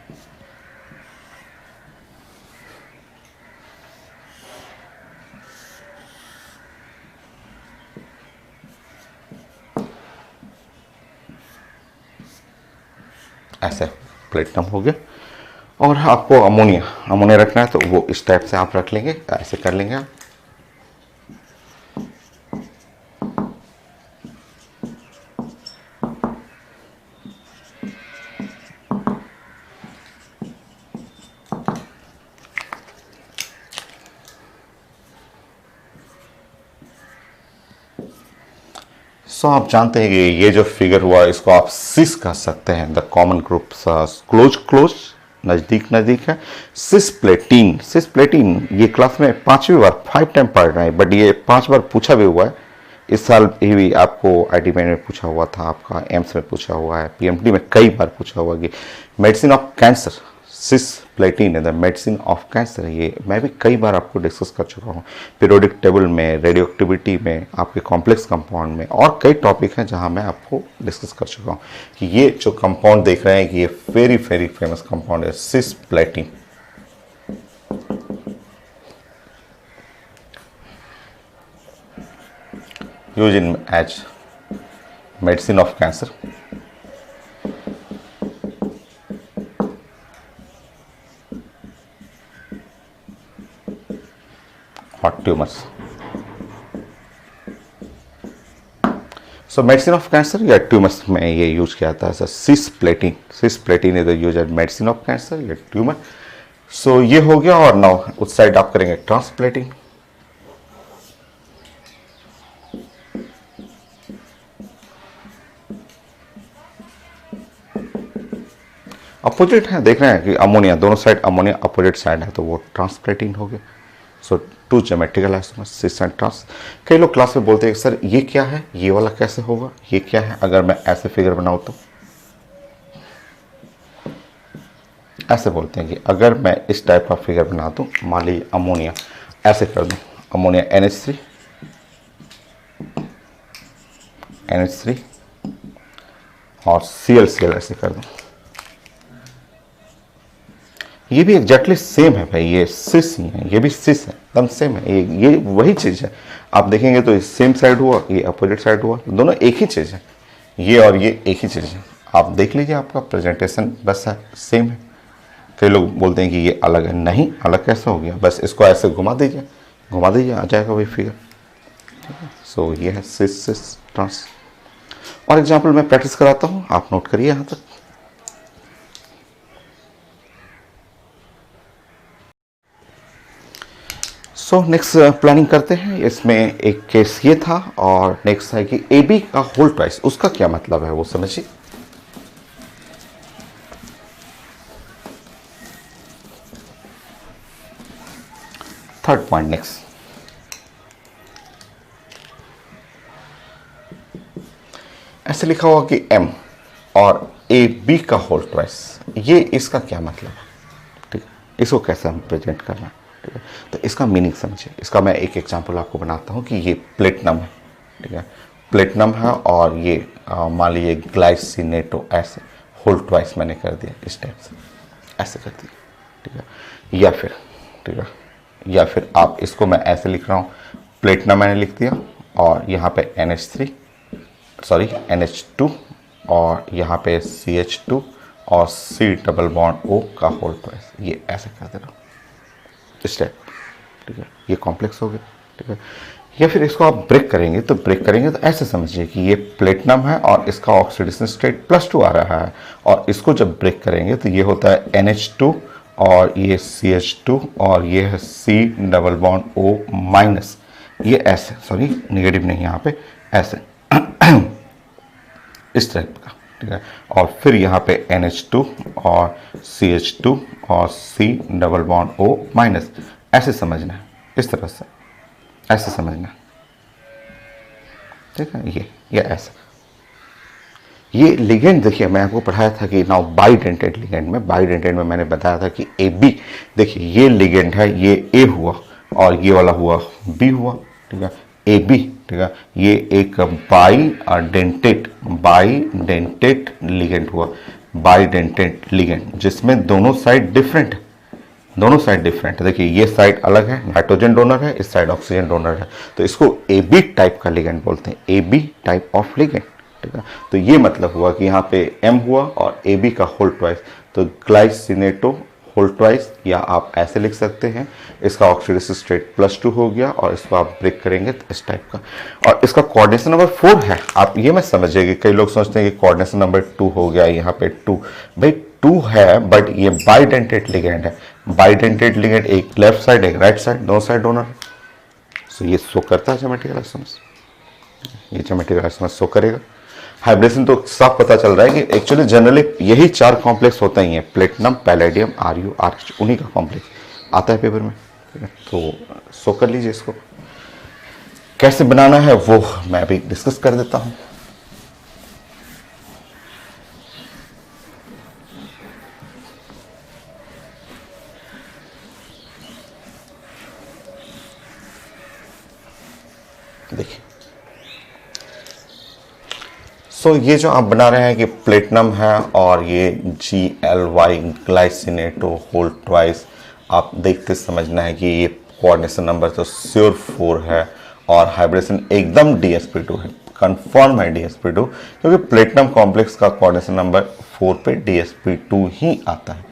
ऐसे प्लेटिनम हो गया। और आपको अमोनिया रखना है तो वो इस टाइप से आप रख लेंगे, ऐसे कर लेंगे आप। सो आप जानते हैं कि ये जो फिगर हुआ इसको आप सिस कह सकते हैं, द कॉमन ग्रुप क्लोज नजदीक है। सिस प्लेटीन ये क्लास में 5वीं बार 5 टाइम पढ़ रहे हैं, बट ये 5 बार पूछा भी हुआ है। इस साल भी आपको आईटी में पूछा हुआ था, आपका एम्स में पूछा हुआ है, पीएमटी में कई बार पूछा हुआ कि medicine of cancer, cisplatin the medicine of cancer. ये मैं भी कई बार आपको डिस्कस कर चुका हूँ, पीरियोडिक टेबल में, रेडियो एक्टिविटी में, आपके कॉम्प्लेक्स कंपाउंड में, और कई टॉपिक हैं जहाँ मैं आपको डिस्कस कर चुका हूँ कि ये जो कंपाउंड देख रहे हैं कि ये वेरी वेरी फेमस कंपाउंड है cisplatin. Use in as medicine of cancer. और tumours. So medicine of cancer या ट्यूमर्स में ये यूज किया जाता है। Cisplatin is use as medicine of cancer या ट्यूमर। सो ये हो गया। और नाउ उस साइड आप करेंगे ट्रांसप्लेटिंग। अपोजिट है, देख रहे हैं कि अमोनिया दोनों साइड, अमोनिया अपोजिट साइड है तो वो ट्रांसप्लेटिंग हो गया। So 2 geometrical isomers cis and trans. कई लोग क्लास में बोलते हैं सर ये क्या है, ये वाला कैसे होगा, ये क्या है, अगर मैं ऐसे फिगर बनाऊं तो। ऐसे बोलते हैं कि अगर मैं इस टाइप का फिगर बना दूं, मान लीजिए अमोनिया ऐसे कर दूं, अमोनिया NH3 और Cl ऐसे कर दूं, ये भी एग्जैक्टली सेम है भाई, ये सिस ही है, ये भी सिस है, एकदम सेम है, ये वही चीज है। आप देखेंगे तो सेम साइड हुआ, ये अपोजिट साइड हुआ, दोनों एक ही चीज है, ये और ये एक ही चीज है। आप देख लीजिए, आपका प्रेजेंटेशन बस है सेम है। कई लोग बोलते हैं कि ये अलग है, नहीं अलग कैसे हो गया, बस इसको ऐसे घुमा दीजिए आ जाएगा वही फिगर। सो ये है सिस सिस ट्रांस। और एग्जाम्पल मैं प्रैक्टिस कराता हूँ, आप नोट करिए यहां तक। सो नेक्स्ट प्लानिंग करते हैं। इसमें एक केस ये था और नेक्स्ट है कि ए बी का होल ट्वाइस, उसका क्या मतलब है वो समझिए। थर्ड पॉइंट नेक्स्ट, ऐसे लिखा हुआ कि m और ए बी का होल ट्वाइस, ये इसका क्या मतलब है, ठीक है, इसको कैसे हम प्रेजेंट करना है, ठीक है। तो इसका मीनिंग समझिए। इसका मैं एक एग्जांपल आपको बनाता हूँ कि ये प्लेटिनम है, ठीक है, प्लेटिनम है और ये मान लीजिए ग्लाइसिनेटो, ऐसे होल ट्वाइस मैंने कर दिया इस टाइप से, ऐसे कर दिया, ठीक है। या फिर, ठीक है, या फिर आप इसको मैं ऐसे लिख रहा हूँ, प्लेटिनम मैंने लिख दिया और यहाँ पे NH3 सॉरी NH2 और यहाँ पे CH2 और C डबल बॉन्ड O का होल ट्वाइस, ये ऐसे कर दे रहा हूँ इस टाइप, ठीक है। ये कॉम्प्लेक्स हो गया, ठीक है। या फिर इसको आप ब्रेक करेंगे तो ऐसे समझिए कि ये प्लेटिनम है और इसका ऑक्सीडेशन स्टेट +2 आ रहा है, और इसको जब ब्रेक करेंगे तो ये होता है NH2 और ये CH2 और ये है C double bond O minus, ये ऐसे, सॉरी नेगेटिव नहीं यहाँ पे, ऐसे इस टाइप का, ठीक है। और फिर यहाँ पे NH2 और CH2 और C double bond O minus, ऐसे समझना है, इस तरह से ऐसे समझना, ठीक है। ये ऐसे, ये लिगेंड देखिए मैं आपको पढ़ाया था कि नाउ बाइडेंटेड लिगेंड में, बाइडेंटेड में मैंने बताया था कि ए बी, देखिए ये लिगेंड है, ये ए हुआ और ये वाला हुआ बी हुआ, ठीक है, ए बी, ठीक है। ये एक बाइडेंटेड लिगेंड हुआ, बाइडेंटेड लिगेंड जिसमें दोनों साइड डिफरेंट है, दोनों साइड डिफरेंट है। देखिए ये साइड अलग है, नाइट्रोजन डोनर है, इस साइड ऑक्सीजन डोनर है, तो इसको ए बी टाइप का लिगेंड बोलते हैं, A B type of ligand, ठीक है। तो ये मतलब हुआ कि यहाँ पे M हुआ और ए बी का होल ट्वाइस, तो ग्लाइसिनेटो होल ट्वाइस, या आप ऐसे लिख सकते हैं, इसका ऑक्सीडेशन स्टेट +2 हो गया और इसको आप ब्रेक करेंगे तो इस टाइप का, और इसका कोऑर्डिनेशन नंबर 4 है। आप ये मत समझिए, कई लोग सोचते हैं कि कोऑर्डिनेशन नंबर 2 हो गया, यहाँ पे 2, भाई 2 है, बट ये बाइडेंटेड लिगेंड है। बाइडेंटेड लिगेंड, एक लेफ्ट साइड एक राइट साइड, दोनों साइड डोनर है, सो ये शो करता है ज्योमेट्रिकल आइसोमर्स, ये ज्योमेट्रिकल आइसोमर्स शो करेगा। हाइब्रिडेशन तो साफ पता चल रहा है कि एक्चुअली जनरली यही 4 कॉम्प्लेक्स होते ही हैं, प्लेटिनम, पैलेडियम, RU, RH, उन्हीं का कॉम्प्लेक्स आता है पेपर में, ठीक है। तो शो कर लीजिए, इसको कैसे बनाना है वो मैं अभी डिस्कस कर देता हूं। देखिए, सो ये जो आप बना रहे हैं कि प्लेटिनम है और ये GLY ग्लाइसिनेटो होल ट्वाइस, आप देखते समझना है कि ये कोऑर्डिनेशन नंबर तो श्योर 4 है और हाइब्रिडेशन एकदम DsP2 है, कंफर्म है DsP2, क्योंकि प्लेटिनम कॉम्प्लेक्स का कोऑर्डिनेशन नंबर 4 पे DsP2 ही आता है,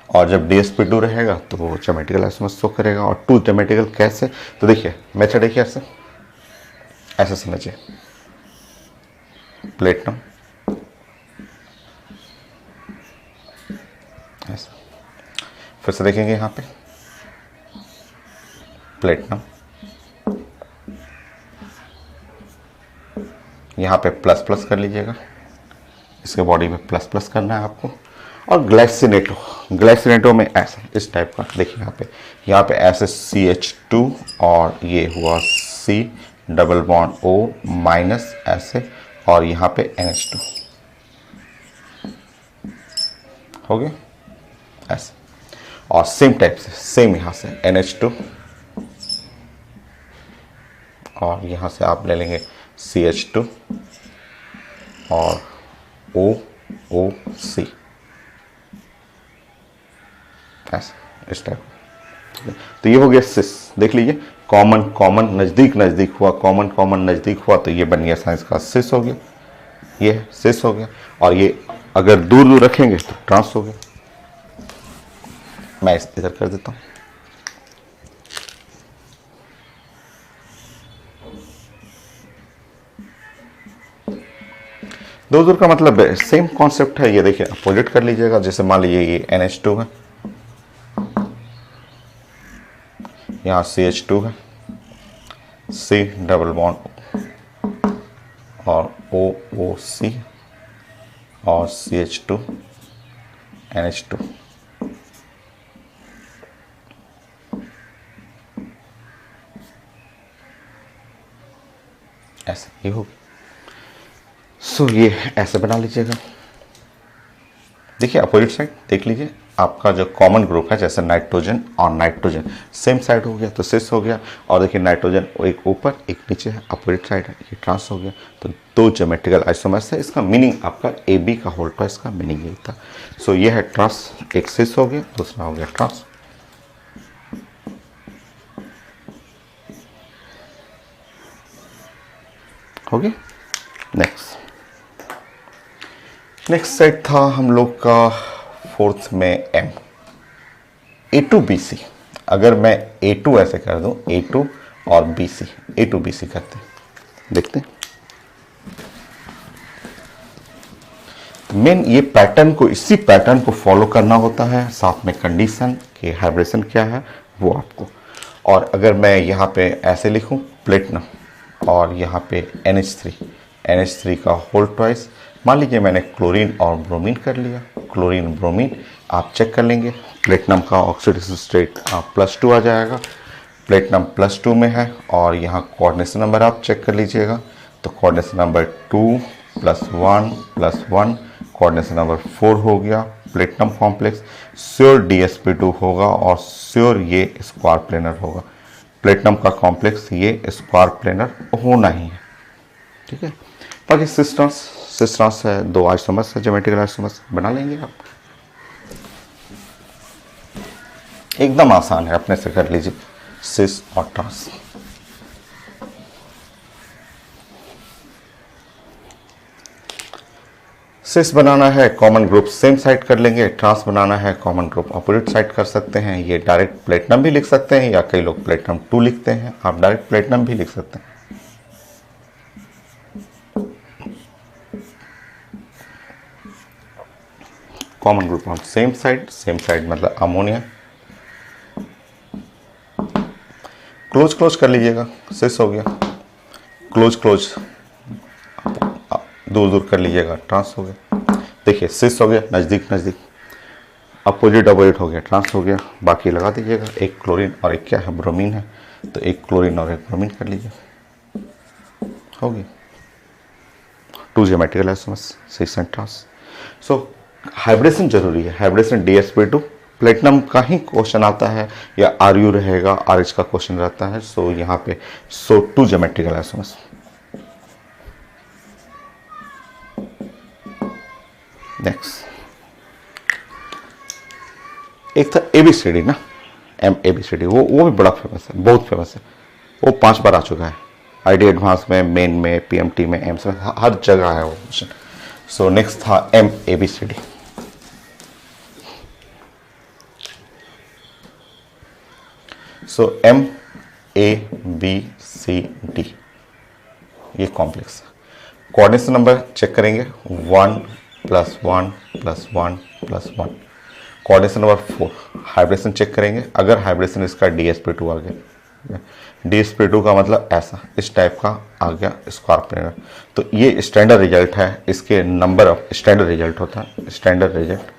और जब DsP2 रहेगा तो वो ज्योमेट्रिकल आइसोमर्स शो करेगा। और 2 ज्योमेट्रिकल कैसे, तो देखिए मेथड देखिए, ऐसे समझिए, प्लेटिनम ऐसा, फिर से देखेंगे यहाँ पे प्लेटिनम, यहाँ पे प्लस प्लस कर लीजिएगा, इसके बॉडी में प्लस प्लस करना है आपको। और ग्लाइसिनेटो में ऐसा इस टाइप का, देखिए यहाँ पे ऐसे CH2 और ये हुआ C double bond O minus ऐसे, और यहाँ पे NH2 हो गया ऐसे, और सेम टाइप से सेम यहाँ से NH2 और यहाँ से आप ले लेंगे CH2 और OOC ऐसे इस टाइप। तो ये हो गया सिस, देख लीजिए कॉमन नज़दीक हुआ, कॉमन नज़दीक हुआ, तो ये बन गया साइंस का सिस हो गया, ये सिस हो गया। और ये अगर दूर रखेंगे तो ट्रांस हो गया, मैं इधर कर देता हूँ। दो दूर का मतलब सेम कॉन्सेप्ट है। ये देखिए अपोजिट कर लीजिएगा। जैसे मान लीजिए ये NH2 है, यहाँ CH2 है, C डबल बॉन्ड और OOC और CH2 NH2। ऐसे ये होगी। सो ये ऐसे बना लीजिएगा। देखिए अपोजिट साइड देख लीजिए, आपका जो कॉमन ग्रुप है जैसे नाइट्रोजन और नाइट्रोजन सेम साइड हो गया तो सिस हो गया। और देखिए नाइट्रोजन एक ऊपर एक नीचे है, अपोजिट साइड है, ये ट्रांस हो गया। तो दो ज्योमेट्रिकल आइसोमर्स है। इसका मीनिंग आपका AB का होल ट्वाइस का मीनिंग यही था। सो ये है ट्रांस, एक सिस हो गया, दूसरा हो गया ट्रांस। हो गया। नेक्स्ट सेट था हम लोग का फोर्थ में M A2BC। अगर मैं A2 ऐसे कर दूं, A2 और BC, A2BC करते हैं, देखते हैं। मेन ये पैटर्न को, इसी पैटर्न को फॉलो करना होता है, साथ में कंडीशन कि हाइब्रेशन क्या है वो आपको। और अगर मैं यहाँ पे ऐसे लिखूं प्लेटिनम और यहाँ पे NH3 का होल ट्वाइस, मान लीजिए मैंने क्लोरीन और ब्रोमीन कर लिया। क्लोरीन ब्रोमीन आप चेक कर लेंगे, प्लेटिनम का ऑक्सीडेटिव स्टेट +2 आ जाएगा, प्लेटिनम +2 में है। और यहाँ कोऑर्डिनेशन नंबर आप चेक कर लीजिएगा, तो कोऑर्डिनेशन नंबर 2 +1 +1, कोऑर्डिनेशन नंबर 4 हो गया। प्लेटिनम कॉम्प्लेक्स श्योर DsP2 होगा और श्योर ये स्क्वायर प्लेनर होगा। प्लेटिनम का कॉम्प्लेक्स ये स्क्वायर प्लेनर होना ही है, ठीक है। बाकी सिस्ट्रांस है, दो आइसोमर्स है, ज्योमेट्रिकल आइसोमर्स बना लेंगे आप। एकदम आसान है, अपने से कर लीजिए सिस और ट्रांस। सिस बनाना है कॉमन ग्रुप सेम साइड कर लेंगे, ट्रांस बनाना है कॉमन ग्रुप अपोजिट साइड कर सकते हैं। ये डायरेक्ट प्लेटिनम भी लिख सकते हैं या कई लोग प्लेटिनम 2 लिखते हैं, आप डायरेक्ट प्लेटिनम भी लिख सकते हैं। Common group on same side मतलब अमोनिया। क्लोज कर लीजिएगा, सिस हो गया। क्लोज दूर कर लीजिएगा, ट्रांस हो गया। देखिए सिस हो गया, नज़दीक अपोजिट हो गया, ट्रांस हो गया। बाकी लगा दीजिएगा, एक क्लोरीन और एक क्या है, ब्रोमीन है, तो एक क्लोरीन और एक ब्रोमीन कर लीजिए, हो गया। 2 geometrical isomers, cis and trans. So hybridisation जरूरी है, हाइब्रेशन DsP2 प्लेटिनम का ही क्वेश्चन आता है या Ru रहेगा, RH का क्वेश्चन रहता है। सो यहाँ पे 2 ज्योमेट्रिकल आइसोमर्स। नेक्स्ट एक था ABCD ना, ABCD, वो भी बड़ा फेमस है, बहुत फेमस है। वो 5 बार आ चुका है, IIT एडवांस में, मेन में, PMT में, एम्स में, हर जगह है वो क्वेश्चन। सो नेक्स्ट था ABCD। सो ABCD ये कॉम्प्लेक्स है। कोऑर्डिनेशन नंबर चेक करेंगे, 1 +1 +1 +1। कोऑर्डिनेशन नंबर 4 हाइब्रेशन चेक करेंगे। अगर हाइब्रेशन इसका DsP2 आ गया, DsP2 का मतलब ऐसा, इस टाइप का आ गया स्क्वायर प्लेनर, तो ये स्टैंडर्ड रिजल्ट है। इसके नंबर ऑफ स्टैंडर्ड रिजल्ट होता है, स्टैंडर्ड रिजल्ट।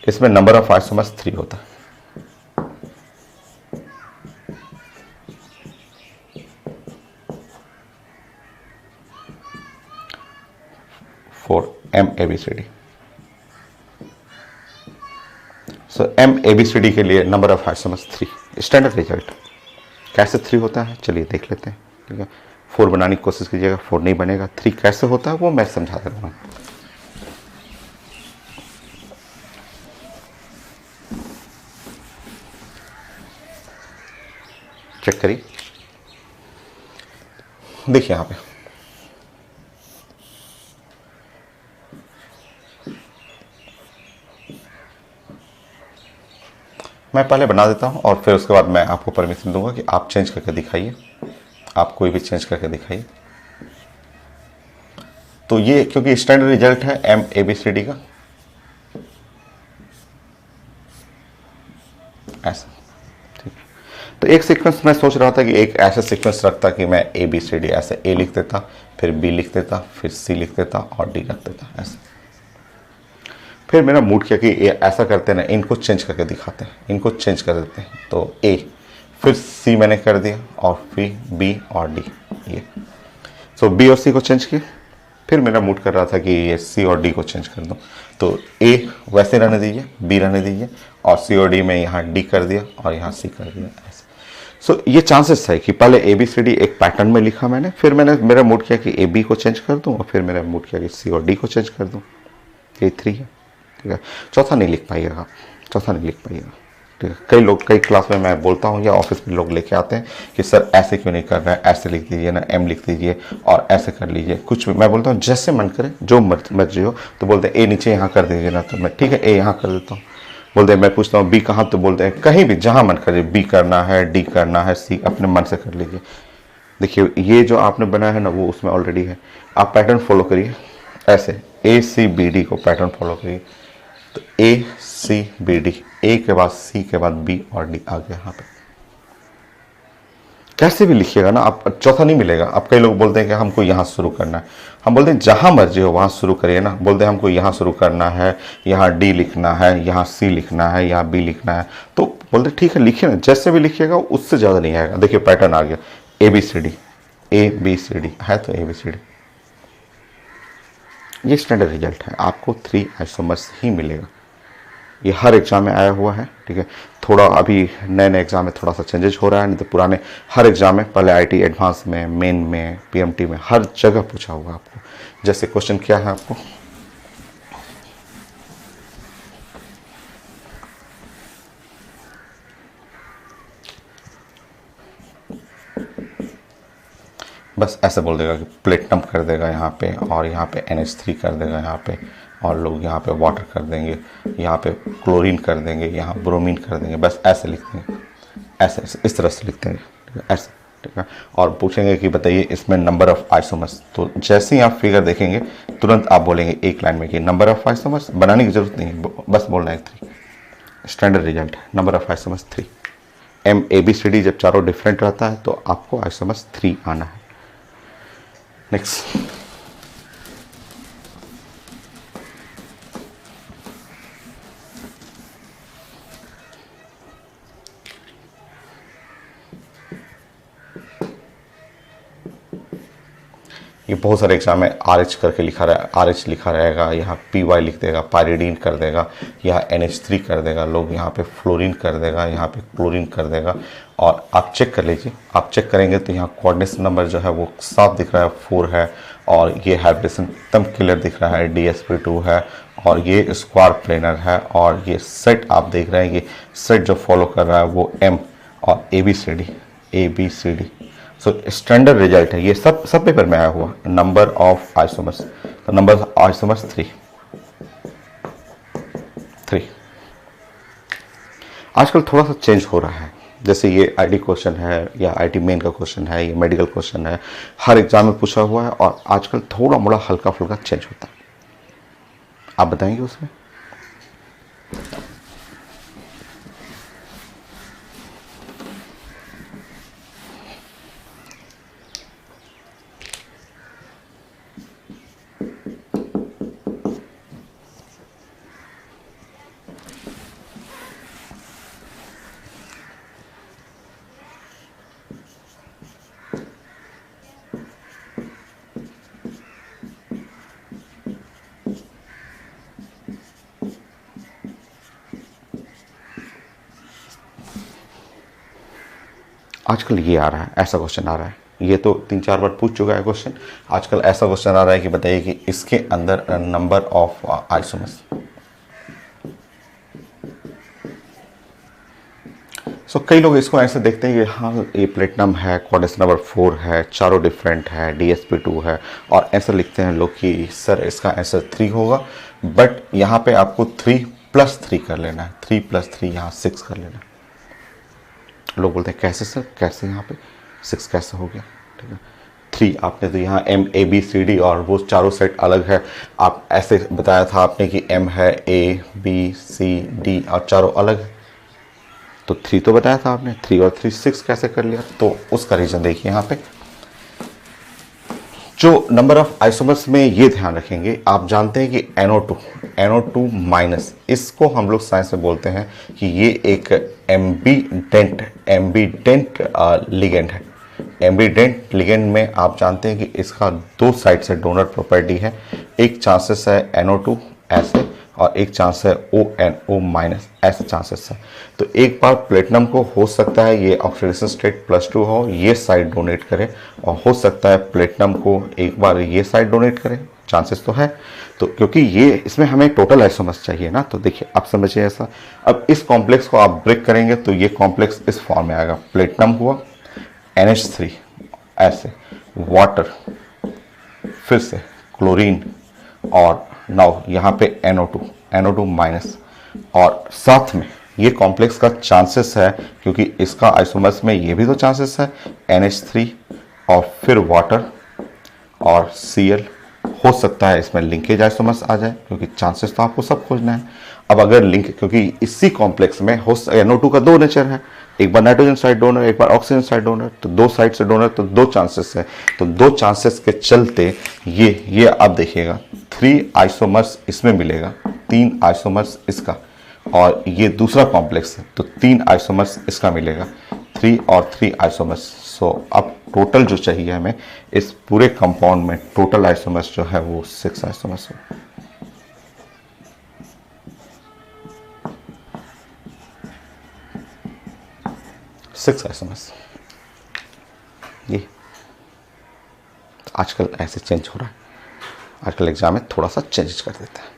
इसमें नंबर ऑफ आइसोमर्स 3 होता है। For ABCD। सो ABCD के लिए number of isomers 3, standard result. कैसे 3 होता है चलिए देख लेते हैं, ठीक है। 4 बनाने की कोशिश कीजिएगा, 4 नहीं बनेगा। 3 कैसे होता है वो मैं समझा देता हूँ। चेक करिए, देखिए यहाँ पे मैं पहले बना देता हूँ और फिर उसके बाद मैं आपको परमिशन दूंगा कि आप चेंज करके दिखाइए, आप कोई भी चेंज करके दिखाइए। तो ये क्योंकि स्टैंडर्ड रिजल्ट है MABCD का, ऐसा, ठीक है। तो एक सीक्वेंस मैं सोच रहा था कि एक ऐसा सीक्वेंस रखता कि मैं ABCD ऐसे A लिख देता, फिर B लिख देता, फिर C लिख देता और D रख देता ऐसे। फिर मेरा मूड किया कि ये ऐसा करते ना, इनको चेंज करके दिखाते हैं, इनको चेंज कर देते हैं। तो A, फिर C मैंने कर दिया और फिर B और D, ये सो B और C को चेंज किया। फिर मेरा मूड कर रहा था कि ये C और D को चेंज कर दूं, तो A वैसे रहने दीजिए, B रहने दीजिए और C और D में यहाँ D कर दिया और यहाँ C कर दिया ऐसे। सो ये चांसेस है कि पहले ABCD एक पैटर्न में लिखा मैंने, फिर मैंने मेरा मूड किया कि AB को चेंज कर दूं और फिर मेरा मूड किया कि C और D को चेंज कर दूं। ये 3 है, ठीक है। चौथा नहीं लिख पाइएगा आप, चौथा नहीं लिख पाइएगा, ठीक है। कई लोग, कई क्लास में मैं बोलता हूँ या ऑफिस में लोग लेके आते हैं कि सर ऐसे क्यों नहीं कर रहे हैं, ऐसे लिख दीजिए ना, M लिख दीजिए और ऐसे कर लीजिए, कुछ भी। मैं बोलता हूँ जैसे मन करे, जो मर्जी हो। तो बोलते हैं A नीचे यहाँ कर दीजिए ना, तो मैं ठीक है A यहाँ कर देता हूँ। बोलते हैं मैं पूछता हूँ B कहाँ, तो बोलते हैं कहीं भी जहाँ मन करे, B करना है, D करना है, C, अपने मन से कर लीजिए। देखिए ये जो आपने बनाया है ना वो उसमें ऑलरेडी है, आप पैटर्न फॉलो करिए ऐसे, ACBD को पैटर्न फॉलो करिए। तो ACBD, A के बाद C के बाद B और D आ गया यहाँ पे। कैसे भी लिखिएगा ना आप, चौथा नहीं मिलेगा। अब कई लोग बोलते हैं कि हमको यहाँ शुरू करना है, हम बोलते हैं जहाँ मर्जी हो वहाँ शुरू करिए ना। बोलते हैं हमको यहाँ शुरू करना है, यहाँ D लिखना है, यहाँ C लिखना है, यहाँ B लिखना है, तो बोलते ठीक है लिखिए ना, जैसे भी लिखिएगा उससे ज़्यादा नहीं आएगा। देखिए पैटर्न आ गया ABCD, ABCD है तो ABCD, ये स्टैंडर्ड रिजल्ट है। आपको 3 आइसोमर्स ही मिलेगा, ये हर एग्जाम में आया हुआ है, ठीक है। थोड़ा अभी नए नए एग्जाम में थोड़ा सा चेंजेस हो रहा है, नहीं तो पुराने हर एग्जाम में, पहले IIT एडवांस में, मेन में, PMT में, हर जगह पूछा हुआ आपको। जैसे क्वेश्चन क्या है आपको, बस ऐसे बोल देगा कि प्लेटिनम कर देगा यहाँ पे और यहाँ पे NH3 कर देगा यहाँ पे, और लोग यहाँ पे वाटर कर देंगे, यहाँ पे क्लोरीन कर देंगे, यहाँ ब्रोमीन कर देंगे, बस ऐसे लिख देंगे, ऐसे इस तरह से लिख देंगे, ठीक है, ऐसे, ठीक है। और पूछेंगे कि बताइए इसमें नंबर ऑफ आइसोमर्स, तो जैसे ही आप फिगर देखेंगे तुरंत आप बोलेंगे एक लाइन में कि नंबर ऑफ आइसोमर्स, बनाने की जरूरत नहीं है, बस बोलना है 3। स्टैंडर्ड रिजल्ट है, नंबर ऑफ आइसोमर्स 3। MABCD जब चारों डिफरेंट रहता है तो आपको आइसोमर्स 3 आना है। नेक्स्ट, ये बहुत सारे एग्जाम में RH करके लिखा रहा, RH लिखा रहेगा, यहाँ PY लिख देगा, पायरिडीन कर देगा, यहाँ NH3 कर देगा, लोग यहाँ पे फ्लोरीन कर देगा, यहाँ पे क्लोरीन कर देगा। और आप चेक कर लीजिए, आप चेक करेंगे तो यहाँ कोऑर्डिनेशन नंबर जो है वो साफ दिख रहा है, 4 है, और ये हाइब्रिडेशन एकदम क्लियर दिख रहा है, DSP2 है, और ये स्क्वायर प्लेनर है, और ये सेट आप देख रहे हैं, ये सेट जो फॉलो कर रहा है वो M और ABCD। सो स्टैंडर्ड रिजल्ट है ये, सब पेपर में आया हुआ, नंबर ऑफ आइसोमर्स। तो नंबर ऑफ आइसोमर्स 3। आजकल थोड़ा सा चेंज हो रहा है, जैसे ये IIT क्वेश्चन है या IIT मेन का क्वेश्चन है, ये मेडिकल क्वेश्चन है, हर एग्जाम में पूछा हुआ है, और आजकल थोड़ा मोड़ा हल्का फुल्का चेंज होता है। आप बताएंगे उसमें? आजकल ये आ रहा है, ऐसा क्वेश्चन आ रहा है, ये तो 3-4 बार पूछ चुका है क्वेश्चन। आजकल ऐसा क्वेश्चन आ रहा है कि बताइए कि इसके अंदर नंबर ऑफ आइसोमर्स। सो कई लोग इसको ऐसे देखते हैं कि हाँ ये प्लेटिनम है, कोऑर्डिनेशन नंबर 4 है, चारों डिफरेंट है, DSP2 है, और ऐसा लिखते हैं लोग कि सर इसका आंसर 3 होगा। बट यहाँ पे आपको 3+3 कर लेना है, 3+3 यहाँ 6 कर लेना है। लोग बोलते हैं कैसे सर, कैसे यहाँ पे 6 कैसे हो गया, ठीक है। 3 आपने तो यहाँ M A B C D और वो चारों सेट अलग है, आप ऐसे बताया था आपने कि M है A B C D और चारों अलग है, तो 3 तो बताया था आपने, 3 और 3 6 कैसे कर लिया, तो उसका रीजन देखिए यहाँ पे। जो नंबर ऑफ आइसोमर्स में ये ध्यान रखेंगे, आप जानते हैं कि NO2 माइनस, इसको हम लोग साइंस में बोलते हैं कि ये एक एम्बीडेंट लिगेंड है। एम्बीडेंट लिगेंड में आप जानते हैं कि इसका 2 साइड से डोनर प्रॉपर्टी है, एक चांसेस है NO2 ऐसे और एक चांस है ONO माइनस ऐसे चांसेस है। तो एक बार प्लेटिनम को हो सकता है ये ऑक्सीडेशन स्टेट +2 हो, ये साइड डोनेट करे, और हो सकता है प्लेटिनम को एक बार ये साइड डोनेट करे, चांसेस तो है। तो क्योंकि ये इसमें हमें टोटल आइसोमर्स चाहिए ना, तो देखिए आप समझिए ऐसा। अब इस कॉम्प्लेक्स को आप ब्रेक करेंगे तो ये कॉम्प्लेक्स इस फॉर्म में आएगा, प्लेटिनम हुआ NH3 ऐसे, वाटर, फिर से क्लोरीन, और नाउ यहाँ पे NO2 माइनस, और साथ में ये कॉम्प्लेक्स का चांसेस है, क्योंकि इसका आइसोमर्स में ये भी तो चांसेस है NH3 और फिर वाटर और Cl, हो सकता है इसमें लिंकेज आइसोमर्स आ जाए, क्योंकि चांसेस तो आपको सब खोजना है। अब अगर लिंक, क्योंकि इसी कॉम्प्लेक्स में NO2 का 2 नेचर है, एक बार नाइट्रोजन साइड डोनर, एक बार ऑक्सीजन साइड डोनर, तो 2 साइड से डोनर, तो 2 चांसेस है। तो 2 चांसेस के चलते ये आप देखिएगा 3 आइसोमर्स इसमें मिलेगा, 3 आइसोमर्स इसका, और ये दूसरा कॉम्प्लेक्स है तो 3 आइसोमर्स इसका मिलेगा, 3 और 3 आइसोमर्स। सो अब टोटल जो चाहिए हमें इस पूरे कंपाउंड में, टोटल आइसोमर्स जो है वो 6 आइसोमर्स है। सिक्स आइसोमर्स, ये आजकल ऐसे चेंज हो रहा है, आजकल एग्जाम में थोड़ा सा चेंज कर देता है,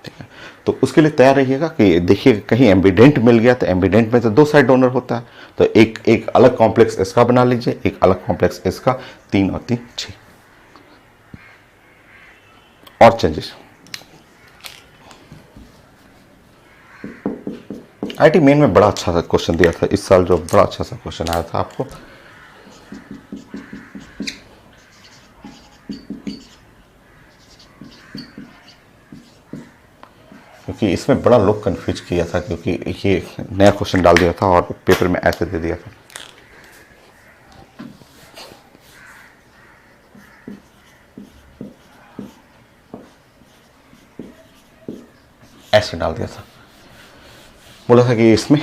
ठीक है। तो उसके लिए तैयार रहिएगा कि देखिए कहीं एम्बिडेंट मिल गया, तो एम्बिडेंट में तो 2 साइड डोनर होता है, तो एक अलग कॉम्प्लेक्स इसका बना लीजिए, एक अलग कॉम्प्लेक्स इसका, 3 और 3 6 और चेंजेस। IIT मेन में बड़ा अच्छा सा क्वेश्चन दिया था इस साल, जो बड़ा अच्छा सा क्वेश्चन आया था आपको, क्योंकि इसमें बड़ा लोग कंफ्यूज किया था, क्योंकि ये नया क्वेश्चन डाल दिया था और पेपर में ऐसे दे दिया था। ऐसे डाल दिया था, बोला था कि इसमें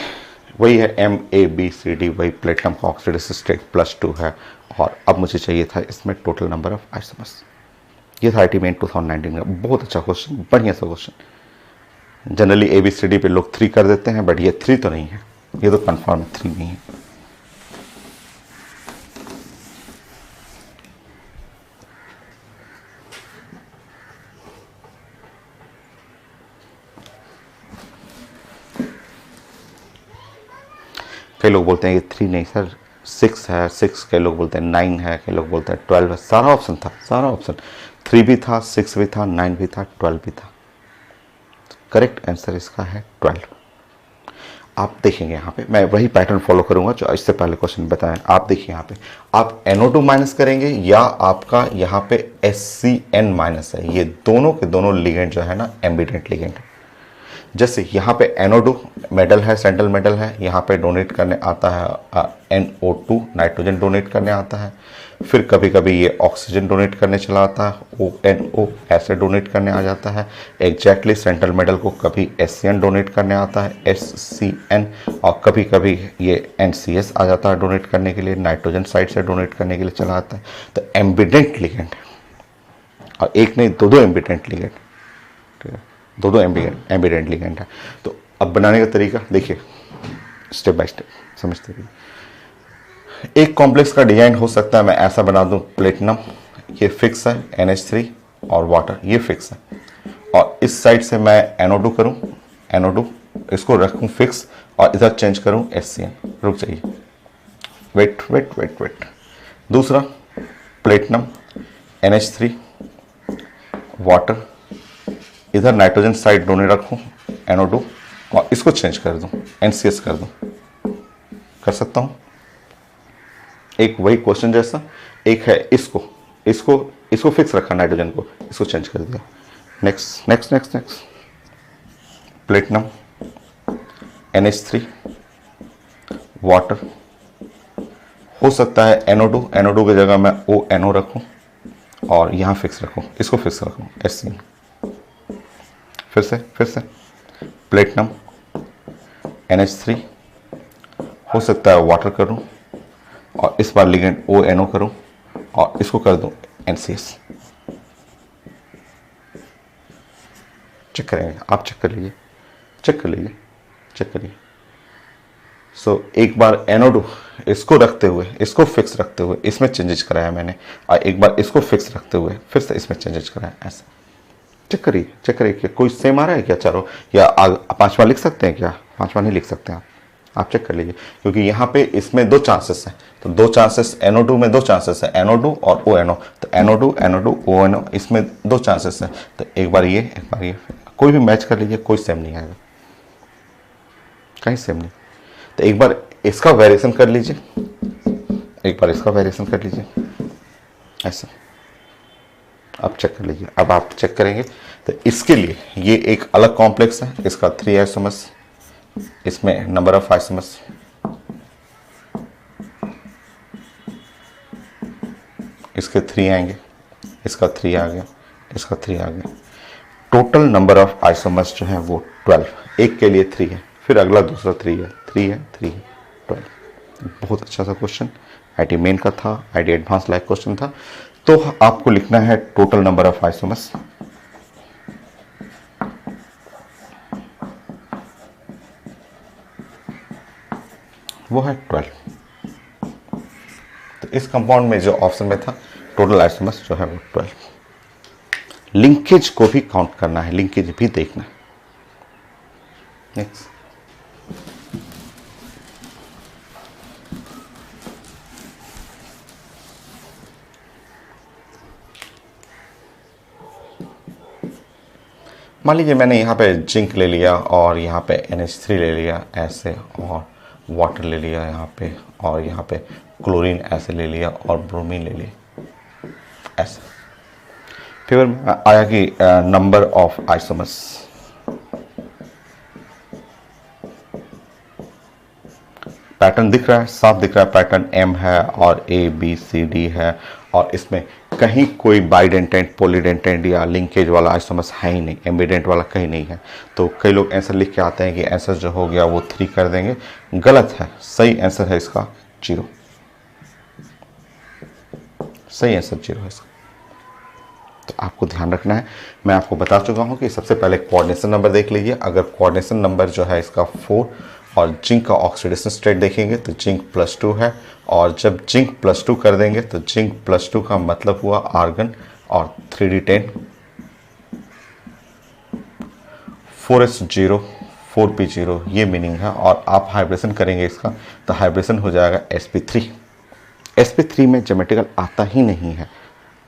वही है MABCD, वही प्लेटिनम का ऑक्सीडेशन स्टेट +2 है, और अब मुझे चाहिए था इसमें टोटल नंबर ऑफ आइसोमर्स। ये था IIT मेन 2019 का बहुत अच्छा क्वेश्चन, बढ़िया सा क्वेश्चन। जनरली ABCD पे लोग 3 कर देते हैं, बट ये 3 तो नहीं है, ये तो कन्फर्म 3 नहीं है। कई लोग बोलते हैं कि 3 नहीं सर 6 है, 6, कई लोग बोलते हैं 9 है, कई लोग बोलते हैं 12 है, सारा ऑप्शन था, सारा ऑप्शन, 3 भी था, 6 भी था, 9 भी था, 12 भी था। करेक्ट आंसर इसका है 12। आप देखेंगे यहाँ पे मैं वही पैटर्न फॉलो करूंगा जो इससे पहले क्वेश्चन बताएं। आप देखिए यहाँ पे आप NO2 माइनस करेंगे या आपका यहाँ पे SCN माइनस है, ये दोनों के दोनों लिगेंड जो है ना एम्बिडेंट लिगेंड है। जैसे यहाँ पे NO2 मेटल है, सेंट्रल मेटल है, यहाँ पे डोनेट करने आता है NO2 नाइट्रोजन डोनेट करने आता है, फिर कभी कभी ये ऑक्सीजन डोनेट करने चला आता है, ONO ऐसे डोनेट करने आ जाता है। एग्जैक्टली सेंट्रल मेटल को कभी SCN डोनेट करने आता है, SCN, और कभी कभी ये NCS आ जाता है डोनेट करने के लिए, नाइट्रोजन साइड से डोनेट करने के लिए चला आता है। तो एम्बिडेंट लिगेंड है, और एक नहीं दो एम्बिडेंट लिगेंड, ठीक है, दो एम्बिडेंट लिगेंड है। तो अब बनाने का तरीका देखिए, स्टेप बाय स्टेप समझते रहिए। एक कॉम्प्लेक्स का डिजाइन हो सकता है मैं ऐसा बना दूं, प्लेटिनम ये फिक्स है, NH3 और वाटर ये फिक्स है, और इस साइड से मैं NO2 करूं, NO2 इसको रखूं फिक्स, और इधर चेंज करूं SCN। रुक जाइए, वेट। दूसरा प्लेटिनम NH3 वाटर, इधर नाइट्रोजन साइड डोनेट रखूं NO2, और इसको चेंज कर दूं NCS कर दूं। कर सकता हूँ। एक वही क्वेश्चन जैसा, एक है इसको इसको इसको फिक्स रखा, नाइट्रोजन को, इसको चेंज कर दिया। Next next next next, platinum, NH3, water, हो सकता है NO2, NO2 की जगह मैं ONO रखूं और यहाँ फिक्स रखूं, इसको फिक्स रखूं HCl। फिर से प्लेटिनम, NH3, हो सकता है वाटर करूं और इस बार लिगेंड ONO करूं और इसको कर दूं NCS। चेक करेंगे, आप चेक कर लीजिए, चेक कर लीजिए, चेक करिए। सो एक बार NO2 इसको रखते हुए, इसको फिक्स रखते हुए इसमें चेंजेस कराया मैंने, और एक बार इसको फिक्स रखते हुए फिर से इसमें चेंजेस कराया, ऐसे। चेक करिए, चेक करिए कि कोई सेम आ रहा है क्या चारों, या पांचवा लिख सकते हैं क्या? पांचवा नहीं लिख सकते आप चेक कर लीजिए, क्योंकि यहाँ पे इसमें दो चांसेस हैं। तो दो चांसेस, NO2 में दो चांसेस है, NO2 और ONO। तो NO2 ONO इसमें दो चांसेस है। तो एक बार ये, एक बार ये, कोई भी मैच कर लीजिए, कोई सेम नहीं आएगा, कहीं सेम नहीं। तो एक बार इसका वेरिएशन कर लीजिए, एक बार इसका वेरिएशन कर लीजिए, ऐसा। अब चेक कर लीजिए, अब आप चेक करेंगे तो इसके लिए ये एक अलग कॉम्प्लेक्स है, इसका 3 आइसोमर्स, इसमें नंबर ऑफ आइसोमर्स, इसके 3 आएंगे, इसका 3 आ गया, इसका 3 आ गया। टोटल नंबर ऑफ आइसोमर्स जो है वो 12, एक के लिए 3 है, फिर अगला दूसरा 3 है, 3 है, 3 है, 12। बहुत अच्छा सा क्वेश्चन आईटी मेन का था, आईटी एडवांस लाइक क्वेश्चन था। तो आपको लिखना है टोटल नंबर ऑफ आइसोमर्स, वो है 12। तो इस कंपाउंड में जो ऑप्शन में था टोटल आइसोमर्स जो है वो 12। लिंकेज को भी काउंट करना है, लिंकेज भी देखना है। नेक्स्ट, मान लीजिए मैंने यहाँ पे जिंक ले लिया और यहाँ पे NH3 ले लिया ऐसे, और वाटर ले लिया यहाँ पे, और यहाँ पे क्लोरीन ऐसे ले लिया, और ब्रोमीन ले लिया ऐसे। फिर आया कि नंबर ऑफ आइसोमर्स, पैटर्न दिख रहा है, साफ दिख रहा है पैटर्न, M है और ABCD है, और इसमें कहीं कोई बाइडेंटेंट, पॉलीडेंटेंट या लिंकेज वाला आइसोमर्स है ही नहीं, एम्बिडेंट वाला कहीं नहीं है। तो कई लोग आंसर लिख के आते हैं कि आंसर जो हो गया वो 3 कर देंगे, गलत है। सही आंसर है इसका 0, सही आंसर 0 है इसका। तो आपको ध्यान रखना है, मैं आपको बता चुका हूं कि सबसे पहले कोऑर्डिनेशन नंबर देख लीजिए। अगर कोऑर्डिनेशन नंबर जो है इसका 4 और जिंक का ऑक्सीडेशन स्टेट देखेंगे तो जिंक +2 है, और जब जिंक +2 कर देंगे तो जिंक +2 का मतलब हुआ आर्गन और 3d10, 4s0 4p0, ये मीनिंग है। और आप हाइब्रेशन करेंगे इसका तो हाइब्रेशन हो जाएगा sp3। sp3 में ज्योमेट्रिकल आता ही नहीं है,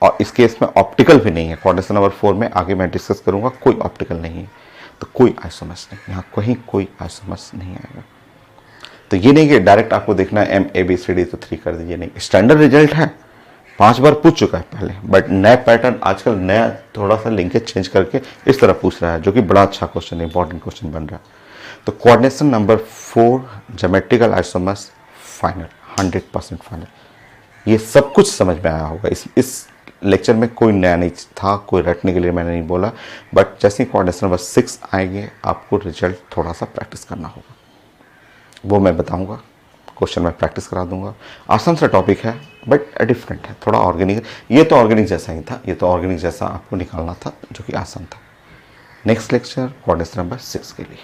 और इस केस में ऑप्टिकल भी नहीं है। कोऑर्डिनेशन नंबर 4 में आगे मैं डिस्कस करूंगा, कोई ऑप्टिकल नहीं है, तो कोई आइसोमर्स नहीं, यहाँ कहीं कोई आइसोमर्स नहीं आएगा। तो ये नहीं कि डायरेक्ट आपको देखना है MABCD तो 3 कर दीजिए, नहीं। स्टैंडर्ड रिजल्ट है, 5 बार पूछ चुका है पहले, बट नया पैटर्न आजकल, नया थोड़ा सा लिंकेज चेंज करके इस तरह पूछ रहा है, जो कि बड़ा अच्छा क्वेश्चन, इंपॉर्टेंट क्वेश्चन बन रहा है। तो coordination number 4 geometrical isomers final, 100% final. ये सब कुछ समझ में आया होगा। इस लेक्चर में कोई नया नहीं था, कोई रटने के लिए मैंने नहीं बोला, बट जैसे ही कोऑर्डिनेशन नंबर 6 आएंगे आपको रिजल्ट थोड़ा सा प्रैक्टिस करना होगा, वो मैं बताऊंगा, क्वेश्चन में प्रैक्टिस करा दूंगा। आसान सा टॉपिक है बट डिफरेंट है, थोड़ा ऑर्गेनिक। ये तो ऑर्गेनिक जैसा ही था, ये तो ऑर्गेनिक जैसा आपको निकालना था, जो कि आसान था। नेक्स्ट लेक्चर कोऑर्डिनेशन नंबर 6 के लिए।